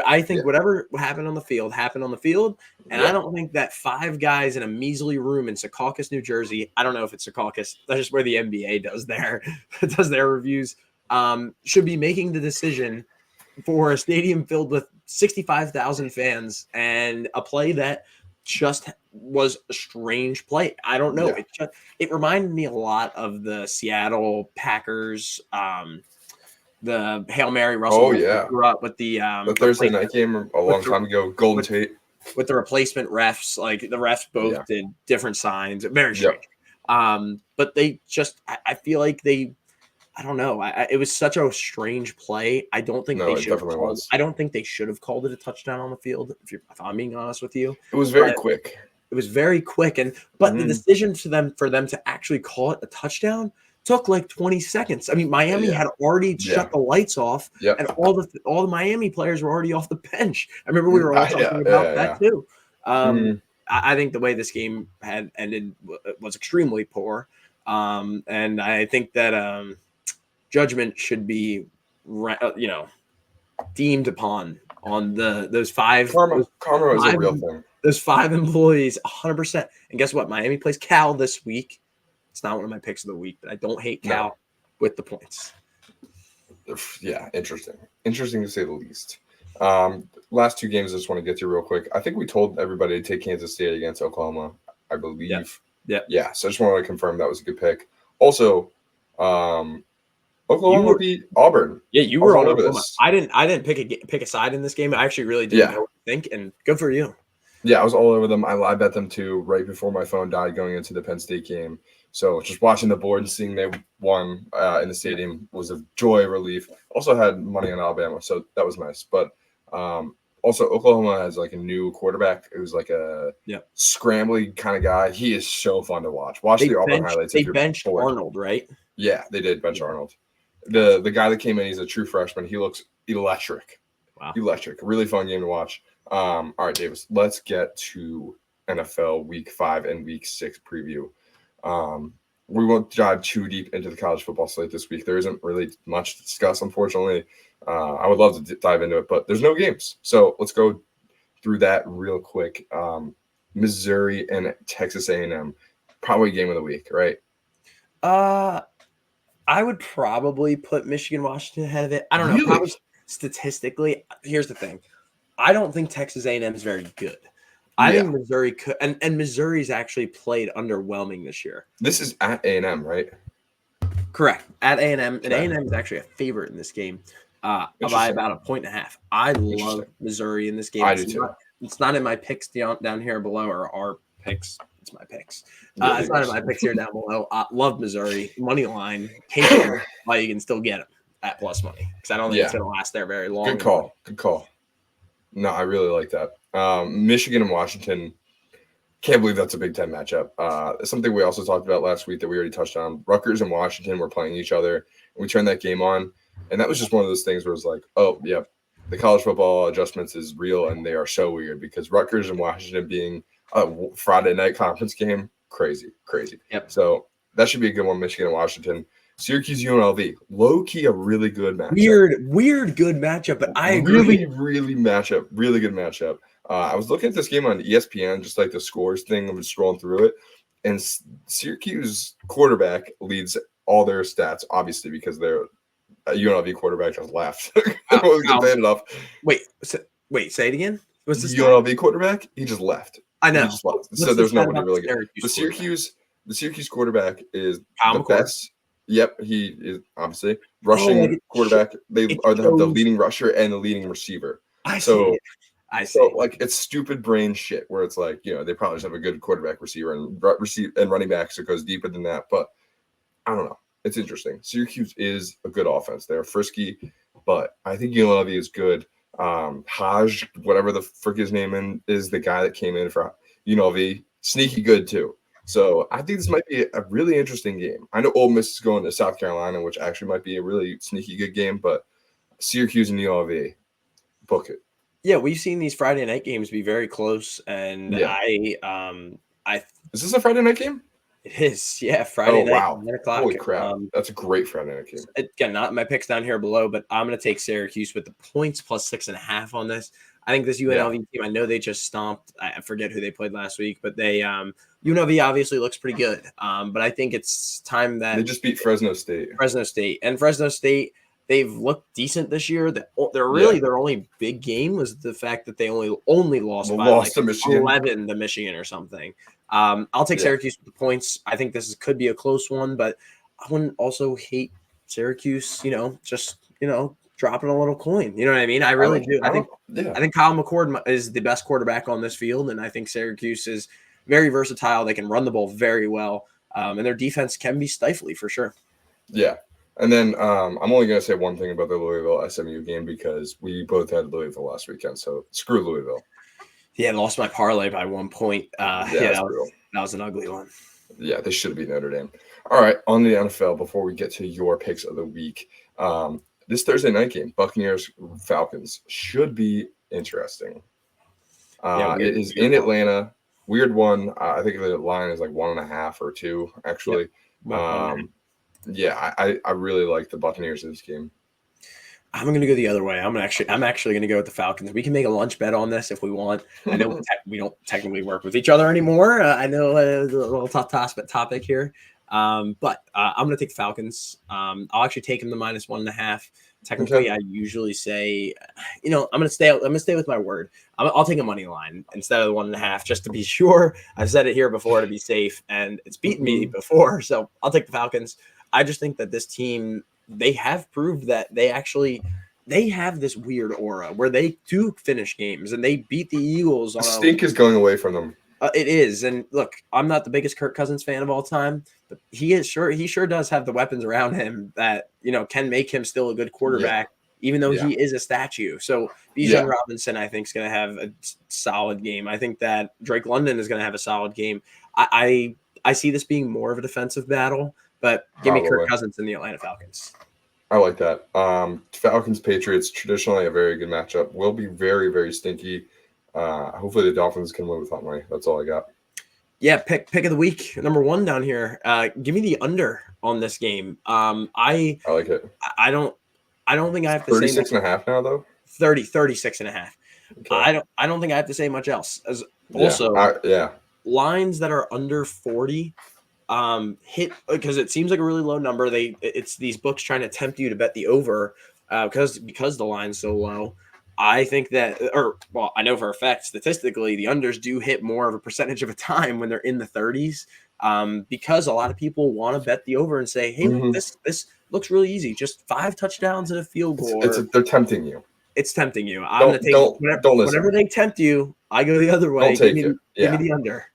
I think whatever happened on the field happened on the field. And I don't think that 5 guys in a measly room in Secaucus, New Jersey, I don't know if it's Secaucus, that's just where the NBA does their reviews, should be making the decision for a stadium filled with 65,000 fans and a play that just was a strange play. I don't know. It reminded me a lot of the Seattle Packers, the Hail Mary Russell grew up with the Thursday night game a long time ago, Golden Tate. With the replacement refs, like the refs both did different signs. Very strange. But they just, I feel like I don't know. It was such a strange play. I don't think they should. I don't think they should have called it a touchdown on the field. If I'm being honest with you, it was very quick. It was very quick, but the decision for them to actually call it a touchdown took like 20 seconds. I mean, Miami had already shut the lights off, and all the Miami players were already off the bench. I remember we were all talking about that too. I think the way this game had ended was extremely poor, and I think that judgment should be, deemed upon on those 5. Karma is a real thing. Those 5 employees, 100%. And guess what? Miami plays Cal this week. It's not one of my picks of the week, but I don't hate Cal with the points. Yeah, interesting. Interesting to say the least. Last 2 games I just want to get to real quick. I think we told everybody to take Kansas State against Oklahoma, I believe. Yeah. So I just wanted to confirm that was a good pick. Also, Oklahoma beat Auburn. Yeah, you were all over this. I didn't pick a side in this game. I actually really didn't know what to think, and good for you. Yeah, I was all over them. I live bet them too right before my phone died going into the Penn State game. So just watching the board and seeing they won in the stadium was a joy relief. Also had money on Alabama, so that was nice. But also Oklahoma has like a new quarterback. It was like a scrambly kind of guy. He is so fun to watch. Watch the Auburn highlights. They benched Arnold, right? Yeah, they did bench Arnold. The guy that came in, he's a true freshman. He looks electric. Wow. Electric. Really fun game to watch. All right, Davis, let's get to NFL Week 5 and Week 6 preview. We won't dive too deep into the college football slate this week. There isn't really much to discuss, unfortunately. I would love to dive into it, but there's no games. So let's go through that real quick. Missouri and Texas A&M, probably game of the week, right? I would probably put Michigan, Washington ahead of it. I don't know. Probably statistically, here's the thing. I don't think Texas A&M is very good. I think Missouri could, and Missouri's actually played underwhelming this year. This is at A&M, right? Correct. At A&M, and A&M is actually a favorite in this game by about 1.5. I love Missouri in this game. I do too. It's not in my picks down here below, or our picks It's my picks. It's not in my picks here down below. Love Missouri money line. Hate them, but you can still get them at plus money because I don't think it's going to last there very long. Good call. No, I really like that. Michigan and Washington. Can't believe that's a Big Ten matchup. Something we also talked about last week that we already touched on. Rutgers and Washington were playing each other. And we turned that game on, and that was just one of those things where it's like, oh, yeah, the college football adjustments is real, and they are so weird because Rutgers and Washington being a Friday night conference game, crazy. Yep. So that should be a good one, Michigan and Washington. Syracuse UNLV, low-key a really good matchup. Weird good matchup, but I agree. Really good matchup. I was looking at this game on ESPN, just like the scores thing. I'm just scrolling through it. And Syracuse quarterback leads all their stats, obviously, because their UNLV quarterback just left. Wasn't bad enough. Wait, say it again? What's this UNLV quarterback? He just left. I know. So there's nobody really good. The Syracuse quarterback is the best. Yep, he is obviously rushing quarterback. They are the leading rusher and the leading receiver. I see. So like it's stupid brain shit where it's like, they probably just have a good quarterback receiver and running back, so it goes deeper than that. But I don't know. It's interesting. Syracuse is a good offense. They're frisky, but I think UNLV is good. Haj, whatever the frick his name is the guy that came in for UNLV, sneaky good too. So I think this might be a really interesting game. I know Ole Miss is going to South Carolina, which actually might be a really sneaky good game, but Syracuse and UNLV, book it. Yeah, we've seen these Friday night games be very close, and is this a Friday night game? It is, yeah. Friday night, wow. 9 o'clock. Holy crap! That's a great Friday night game. Again, not my picks down here below, but I'm going to take Syracuse with the points plus 6.5 on this. I think this UNLV team, I know they just stomped. I forget who they played last week, but they UNLV obviously looks pretty good. But I think it's time that they just beat Fresno State. Fresno State, they've looked decent this year. Their only big game was the fact that they only lost by to Michigan. 11 to Michigan or something. I'll take Syracuse with the points. I think this could be a close one, but I wouldn't also hate Syracuse. Dropping a little coin. You know what I mean? I really do. I think Kyle McCord is the best quarterback on this field, and I think Syracuse is very versatile. They can run the ball very well, and their defense can be stifling for sure. Yeah. And then I'm only going to say one thing about the Louisville SMU game because we both had Louisville last weekend. So screw Louisville. Yeah, lost my parlay by 1 point. That was an ugly one. Yeah, they should have beat Notre Dame. All right, on the NFL before we get to your picks of the week. This Thursday night game, Buccaneers-Falcons, should be interesting. It is in Atlanta. Weird one. I think the line is like 1.5 or 2, actually. Yep. I really like the Buccaneers in this game. I'm going to go the other way. I'm actually going to go with the Falcons. We can make a lunch bet on this if we want. I know we don't technically work with each other anymore. I know it's a little tough topic here. But I'm going to take the Falcons. I'll actually take them to -1.5. Technically, I usually say, I'm going to stay with my word. I'll take a money line instead of the 1.5 just to be sure. I've said it here before to be safe, and it's beaten me before. So I'll take the Falcons. I just think that this team, they have proved that they have this weird aura where they do finish games and they beat the Eagles. The stink is going away from them. It is. And look, I'm not the biggest Kirk Cousins fan of all time, but he sure does have the weapons around him that, can make him still a good quarterback, even though he is a statue. So Bijan Robinson, I think, is going to have a solid game. I think that Drake London is going to have a solid game. I see this being more of a defensive battle, but give me Kirk Cousins and the Atlanta Falcons. I like that. Falcons-Patriots, traditionally a very good matchup. Will be very, very stinky. Hopefully the Dolphins can win with hot money. That's all I got. Yeah, pick of the week, number 1 down here. Give me the under on this game. I like it. I don't think I have to 36.5 now though. 36.5. Okay. I don't think I have to say much else. As also lines that are under 40 hit because it seems like a really low number. It's these books trying to tempt you to bet the over because the line's so low. I think that, I know for a fact, statistically, the unders do hit more of a percentage of a time when they're in the 30s because a lot of people want to bet the over and say, hey, this looks really easy. Just 5 touchdowns and a field goal. They're tempting you. It's tempting you. I'm going to take whenever they tempt you, I go the other way. Give me the under.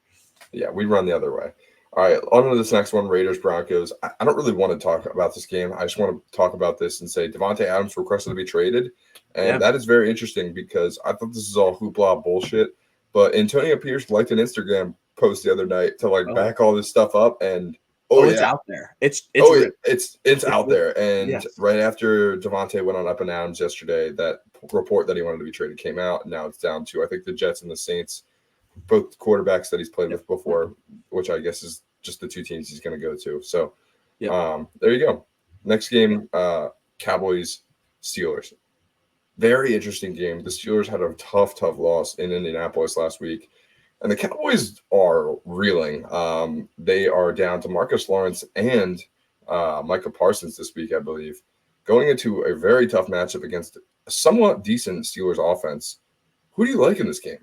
Yeah, we run the other way. All right, on to this next one, Raiders Broncos. I don't really want to talk about this game. I just want to talk about this and say Devontae Adams requested to be traded, and that is very interesting because I thought this is all hoopla bullshit. But Antonio Pierce liked an Instagram post the other night to back all this stuff up, and it's out there. It's out there. And yes. right after Devontae went on Up and Adams yesterday, that report that he wanted to be traded came out, and now it's down to I think the Jets and the Saints, both quarterbacks that he's played with before, which I guess is just the two teams he's going to go to. So there you go. Next game, Cowboys Steelers. Very interesting game. The Steelers had a tough loss in Indianapolis last week, and the Cowboys are reeling. They are down to Marcus Lawrence and Micah Parsons this week, I believe, going into a very tough matchup against a somewhat decent Steelers offense. Who do you like in this game?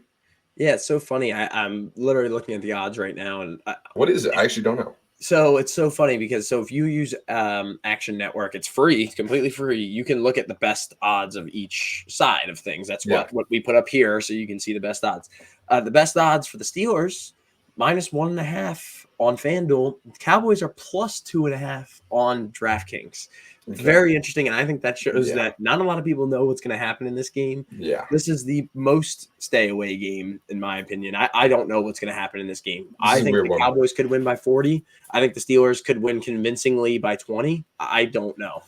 Yeah, it's so funny. I'm literally looking at the odds right now, and what is it? I actually don't know. So it's so funny because if you use Action Network, it's free, it's completely free. You can look at the best odds of each side of things. That's what we put up here, so you can see the best odds. The best odds for the Steelers, -1.5 on FanDuel. Cowboys are +2.5 on DraftKings. Very interesting, and I think that shows that not a lot of people know what's going to happen in this game. Yeah, this is the most stay away game in my opinion. I don't know what's going to happen in this game. I think the Cowboys could win by 40. I think the Steelers could win convincingly by 20. I don't know.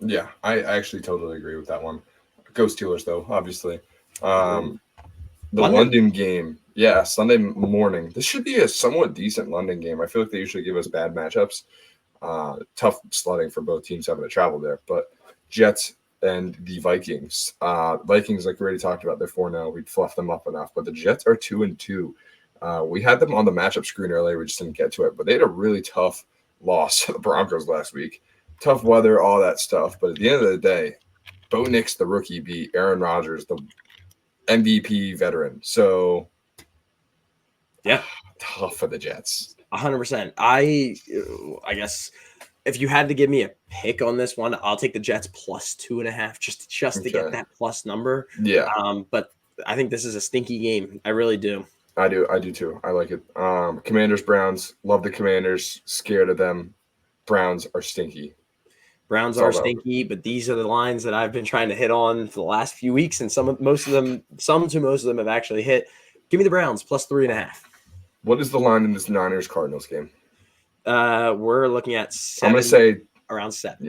Yeah, I actually totally agree with that one. Go Steelers though, obviously. The London game, Sunday morning. This should be a somewhat decent London game. I feel like they usually give us bad matchups. Tough sledding for both teams having to travel there, but Jets and the Vikings. Vikings, like we already talked about, they're 4-0. We'd fluff them up enough, but the Jets are 2-2. We had them on the matchup screen earlier. We just didn't get to it, but they had a really tough loss to the Broncos last week. Tough weather, all that stuff. But at the end of the day, Bo Nix, the rookie, beat Aaron Rodgers, the MVP veteran. So, tough for the Jets. 100%. I guess if you had to give me a pick on this one, I'll take the Jets +2.5 just to get that plus number. Yeah. But I think this is a stinky game. I really do. I do too. I like it. Commanders, Browns. Love the Commanders. Scared of them. Browns are stinky. Browns are stinky, but these are the lines that I've been trying to hit on for the last few weeks, and most of them have actually hit. Give me the Browns +3.5. What is the line in this Niners-Cardinals game? We're looking at 7. I'm going to say around 7.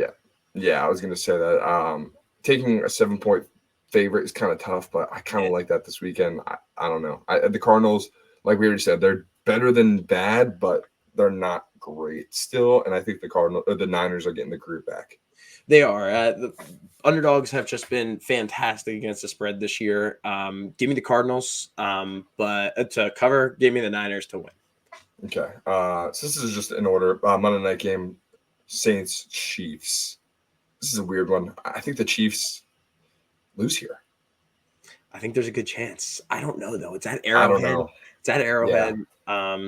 Yeah, I was going to say that. Taking a 7-point favorite is kind of tough, but I kind of like that this weekend. I don't know. The Cardinals, like we already said, they're better than bad, but they're not great still. And I think the Niners are getting the group back. They are. The underdogs have just been fantastic against the spread this year. Give me the Cardinals, but to cover, give me the Niners to win. Okay. So this is just in order. Monday night game, Saints, Chiefs. This is a weird one. I think the Chiefs lose here. I think there's a good chance. I don't know, though. It's at Arrowhead. I don't know. It's at Arrowhead. Yeah.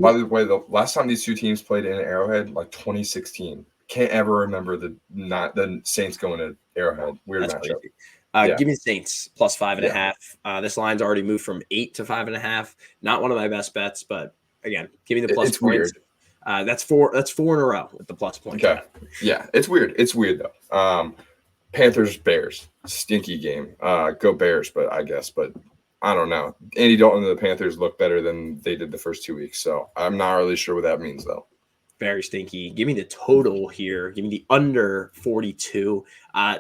By the way, the last time these two teams played in Arrowhead, 2016. Can't ever remember the Saints going to Arrowhead. Weird matchup. Give me the Saints +5.5. This line's already moved from 8 to 5.5. Not one of my best bets, but again, give me the plus points. Weird. That's four in a row with the plus points. Okay. Yeah, it's weird. It's weird though. Panthers, Bears, stinky game. Go Bears, but I don't know. Andy Dalton and the Panthers look better than they did the first 2 weeks, so I'm not really sure what that means though. Very stinky. Give me the total here. Give me the under 42.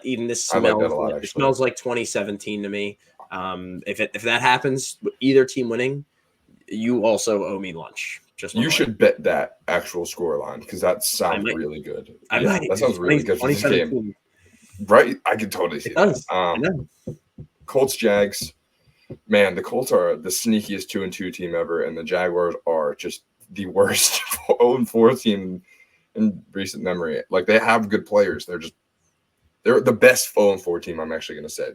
Even this smells like 2017 to me. If that happens, either team winning, you also owe me lunch. You should bet that actual score line because that sounds really good. That sounds really good for this game. Right? I can totally see that. Colts, Jags. Man, the Colts are the sneakiest 2-2 team ever, and the Jaguars are just the worst 0-4 team in recent memory. They have good players. They're the best 0-4 team. I'm actually going to say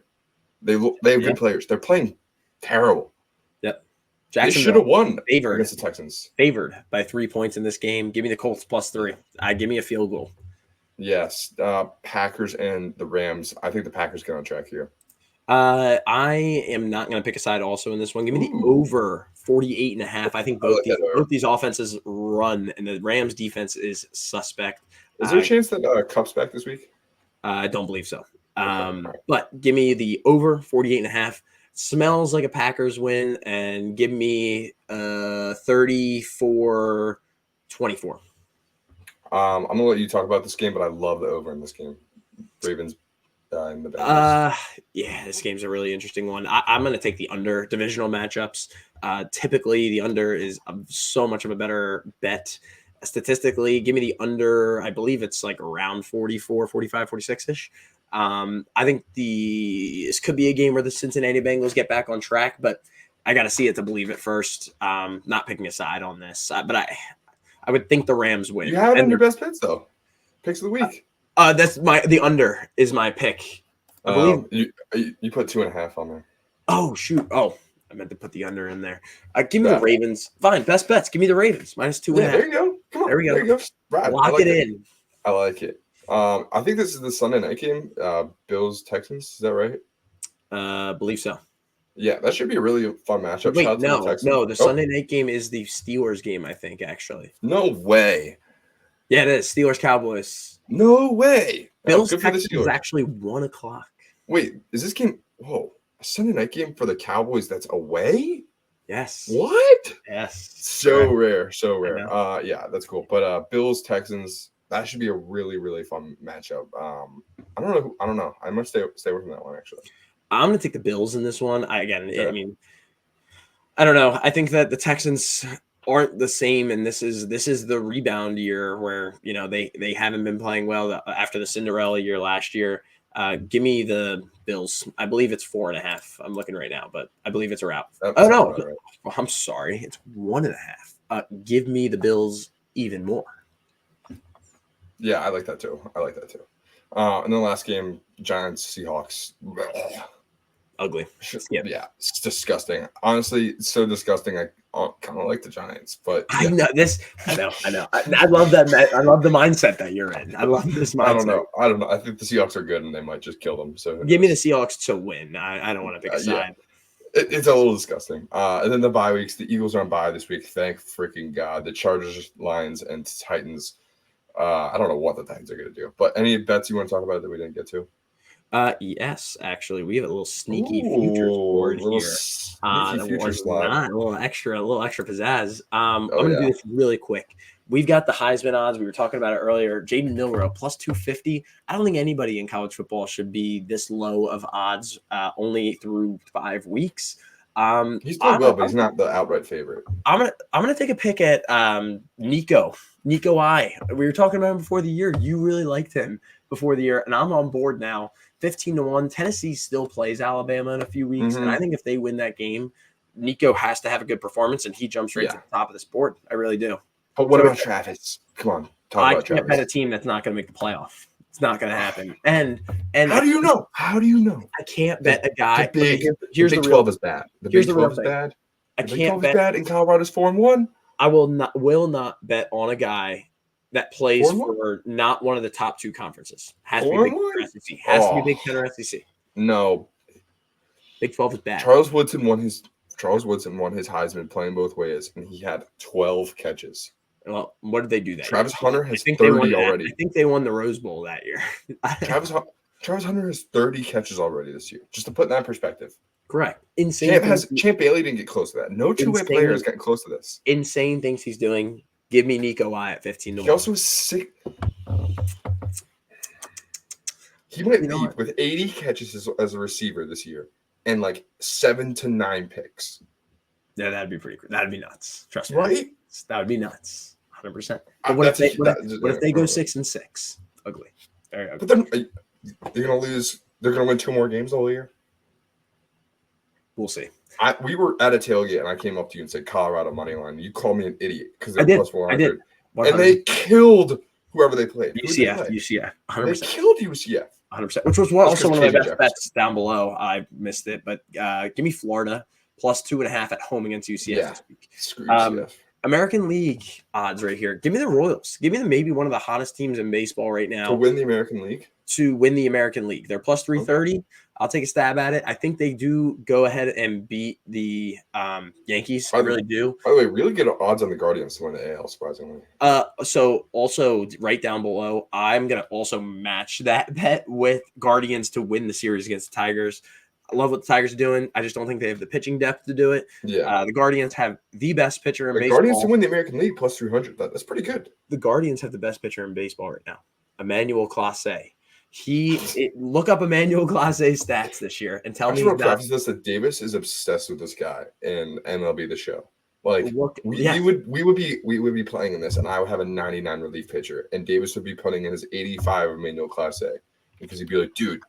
they have good players. They're playing terrible. Yep. They should have won against the Texans. Favored by 3 points in this game. Give me the Colts +3. Give me a field goal. Yes. Packers and the Rams. I think the Packers get on track here. I am not going to pick a side also in this one. Give me the over 48.5. I think both these offenses run, and the Rams defense is suspect. Is there a chance that Cup's back this week? I don't believe so. But give me the over 48.5. Smells like a Packers win, and give me 34-24. I'm gonna let you talk about this game, but I love the over in this game. Ravens and the Bengals. Yeah, this game's a really interesting one. I'm gonna take the under divisional matchups. Typically, the under is so much of a better bet. Statistically, give me the under. I believe it's like around 44, 45, 46-ish. I think this could be a game where the Cincinnati Bengals get back on track, but I got to see it to believe it first. Not picking a side on this, but I would think the Rams win. You have it in your best picks though. Picks of the week. That's the under is my pick. I believe you put 2.5 on there. Oh shoot! Oh, I meant to put the under in there. Give me the Ravens. Fine, best bets. Give me the Ravens -2.5. There you go. Come on. There we go. There you go. Right. Lock it in. I like it. I think this is the Sunday night game. Bills Texans. Is that right? Believe so. Yeah, that should be a really fun matchup. Wait, no. The Sunday night game is the Steelers game, I think, actually. No way. Yeah, it is. Steelers Cowboys. No way. Bills Texans is actually 1:00. Wait, is this game? Whoa, a Sunday night game for the Cowboys that's away? Yes. What? Yes. So rare. Yeah, that's cool. But Bills Texans, that should be a really, really fun matchup. I don't know. I must stay away from that one actually. I'm gonna take the Bills in this one. I mean, I don't know. I think that the Texans aren't the same, and this is the rebound year where they haven't been playing well after the Cinderella year last year. Give me the Bills. I believe it's 4.5. I'm looking right now, but I believe it's a wrap. No, right. I'm sorry, it's 1.5. Give me the Bills even more. Yeah, I like that too. And the last game, Giants Seahawks. Ugly. Yeah, it's disgusting. Honestly, it's so disgusting. I kind of like the Giants, but yeah. I know. I love that. I love the mindset that you're in. I love this mindset. I don't know. I think the Seahawks are good, and they might just kill them. So give me the Seahawks to win. I don't want to pick a side. Yeah. It's a little disgusting. And then the bye weeks. The Eagles are on bye this week. Thank freaking God. The Chargers, Lions, and Titans. I don't know what the Titans are going to do. But any bets you want to talk about that we didn't get to? Yes, actually, we have a little sneaky futures board here. A little extra pizzazz. I'm gonna do this really quick. We've got the Heisman odds. We were talking about it earlier. Jaden Milroe +250. I don't think anybody in college football should be this low of odds. Only through 5 weeks. He's doing well, but he's not the outright favorite. I'm gonna take a pick at Nico I. We were talking about him before the year. You really liked him before the year, and I'm on board now. 15-1. Tennessee still plays Alabama in a few weeks, and I think if they win that game, Nico has to have a good performance, and he jumps right to the top of this board. I really do. But what about Travis? Come on, talk about Travis. I can't bet a team that's not going to make the playoff. It's not going to happen. And how do you know? I can't bet a guy. Here's the Big 12 is bad. The Big 12 is bad. I can't bet. Bad, and Colorado's 4-1. I will not bet on a guy that plays for not one of the top 2 conferences. Has to be Big 10 or SEC. Has to be Big 10 or SEC. No. Big 12 is bad. Charles Woodson won his Heisman playing both ways, and he had 12 catches. Well, what did they do that Travis year? Hunter has 30 already. I think they won the Rose Bowl that year. Travis Hunter has 30 catches already this year. Just to put that in perspective. Correct. Insane. Champ Bailey didn't get close to that. No two-way player has gotten close to this. Insane things he's doing. Give me Nico I at 15-1. He also was sick. He might lead with 80 catches as a receiver this year and like 7 to 9 picks. Yeah, that'd be pretty cool. That'd be nuts. Trust me. Right? That would be nuts. 100%. But what if they go 6-6? Ugly. Very ugly. But then they're going to lose. They're going to win 2 more games the whole year. We'll see. We were at a tailgate, and I came up to you and said Colorado money line. You called me an idiot because they're +400. I did. And they killed whoever they played. UCF. 100%. They killed UCF. 100%. Which was also one of my best bets down below. I missed it, but give me Florida +2.5 at home against UCF this week. Screw UCF. American League odds right here. Give me the Royals. Give me maybe one of the hottest teams in baseball right now. To win the American League? To win the American League. They're +330. I'll take a stab at it. I think they do go ahead and beat the Yankees. I really do. By the way, really good odds on the Guardians to win the AL, surprisingly. So also right down below, I'm gonna also match that bet with Guardians to win the series against the Tigers. I love what the Tigers are doing. I just don't think they have the pitching depth to do it. Yeah. The Guardians have the best pitcher in baseball. Guardians to win the American League plus 300. That's pretty good. The Guardians have the best pitcher in baseball right now, Emmanuel Clase. Look up Emmanuel Clase's stats this year and tell me. I just want to preface this that Davis is obsessed with this guy in MLB The Show. Like we would be playing in this, and I would have a 99 relief pitcher, and Davis would be putting in his 85 Emmanuel Clase because he'd be like, dude,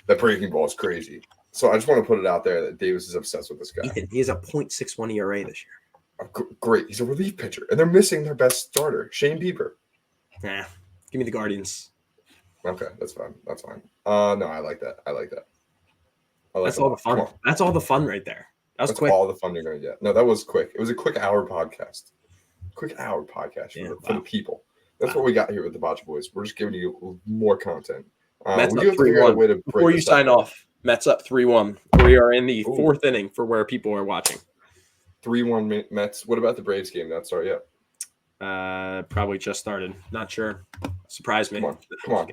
that breaking ball is crazy. So I just want to put it out there that Davis is obsessed with this guy. Ethan, he has a .61 ERA this year. Great. He's a relief pitcher. And they're missing their best starter, Shane Bieber. Nah, give me the Guardians. Okay, that's fine. That's fine. No, I like that. That's all the fun. That's all the fun right there. That's quick. All the fun you're going to get. No, that was quick. It was a quick hour podcast. For the people. That's what we got here with the Bachi Boys. We're just giving you more content. Mets up 3-1. Before you sign off, Mets up 3-1. We are in the fourth inning for where people are watching. 3-1 Mets. What about the Braves game? Not started yet? Probably just started. Not sure. Surprised me. Come on.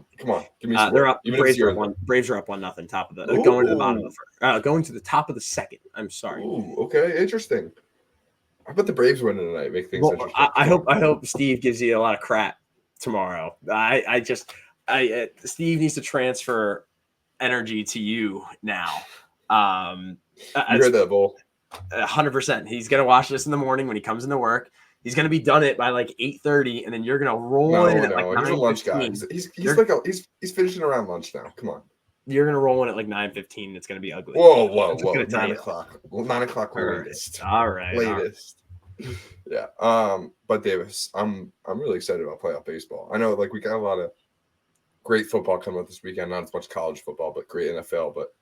Give me they're up. Braves are up 1-0. Top of the going to the bottom of the first. Going to the top of the second. I'm sorry. Ooh, okay, interesting. I bet the Braves win tonight. Make things interesting. I hope Steve gives you a lot of crap tomorrow. Steve needs to transfer energy to you now. You heard that, Bull. 100%. He's gonna watch this in the morning when he comes into work. He's gonna be done it by like 8:30, and then you're gonna roll in at like 9:15. He's a lunch guy. He's finishing around lunch now. Come on. You're gonna roll in at like 9:15. It's gonna be ugly. Whoa! 9 o'clock. 9 o'clock latest. All right. Latest. Yeah. But Davis, I'm really excited about playoff baseball. I know like we got a lot of great football coming up this weekend. Not as much college football, but great NFL. But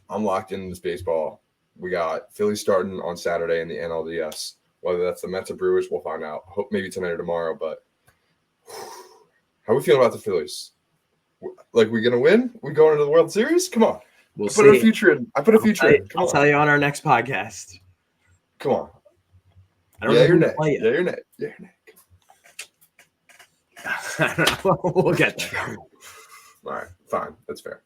I'm locked into this baseball. We got Phillies starting on Saturday in the NLDS. Whether that's the Mets or Brewers, we'll find out. Hope maybe tonight or tomorrow. But how are we feeling about the Phillies? Like, we gonna win? We going into the World Series? Come on. We'll put a future in. I put a future in. I'll tell you on our next podcast. Come on. I don't know your neck. Yeah, your neck. I don't know. We'll get there. All right, fine. That's fair.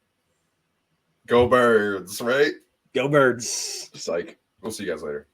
Go Birds, right? Go Birds. Psych. We'll see you guys later.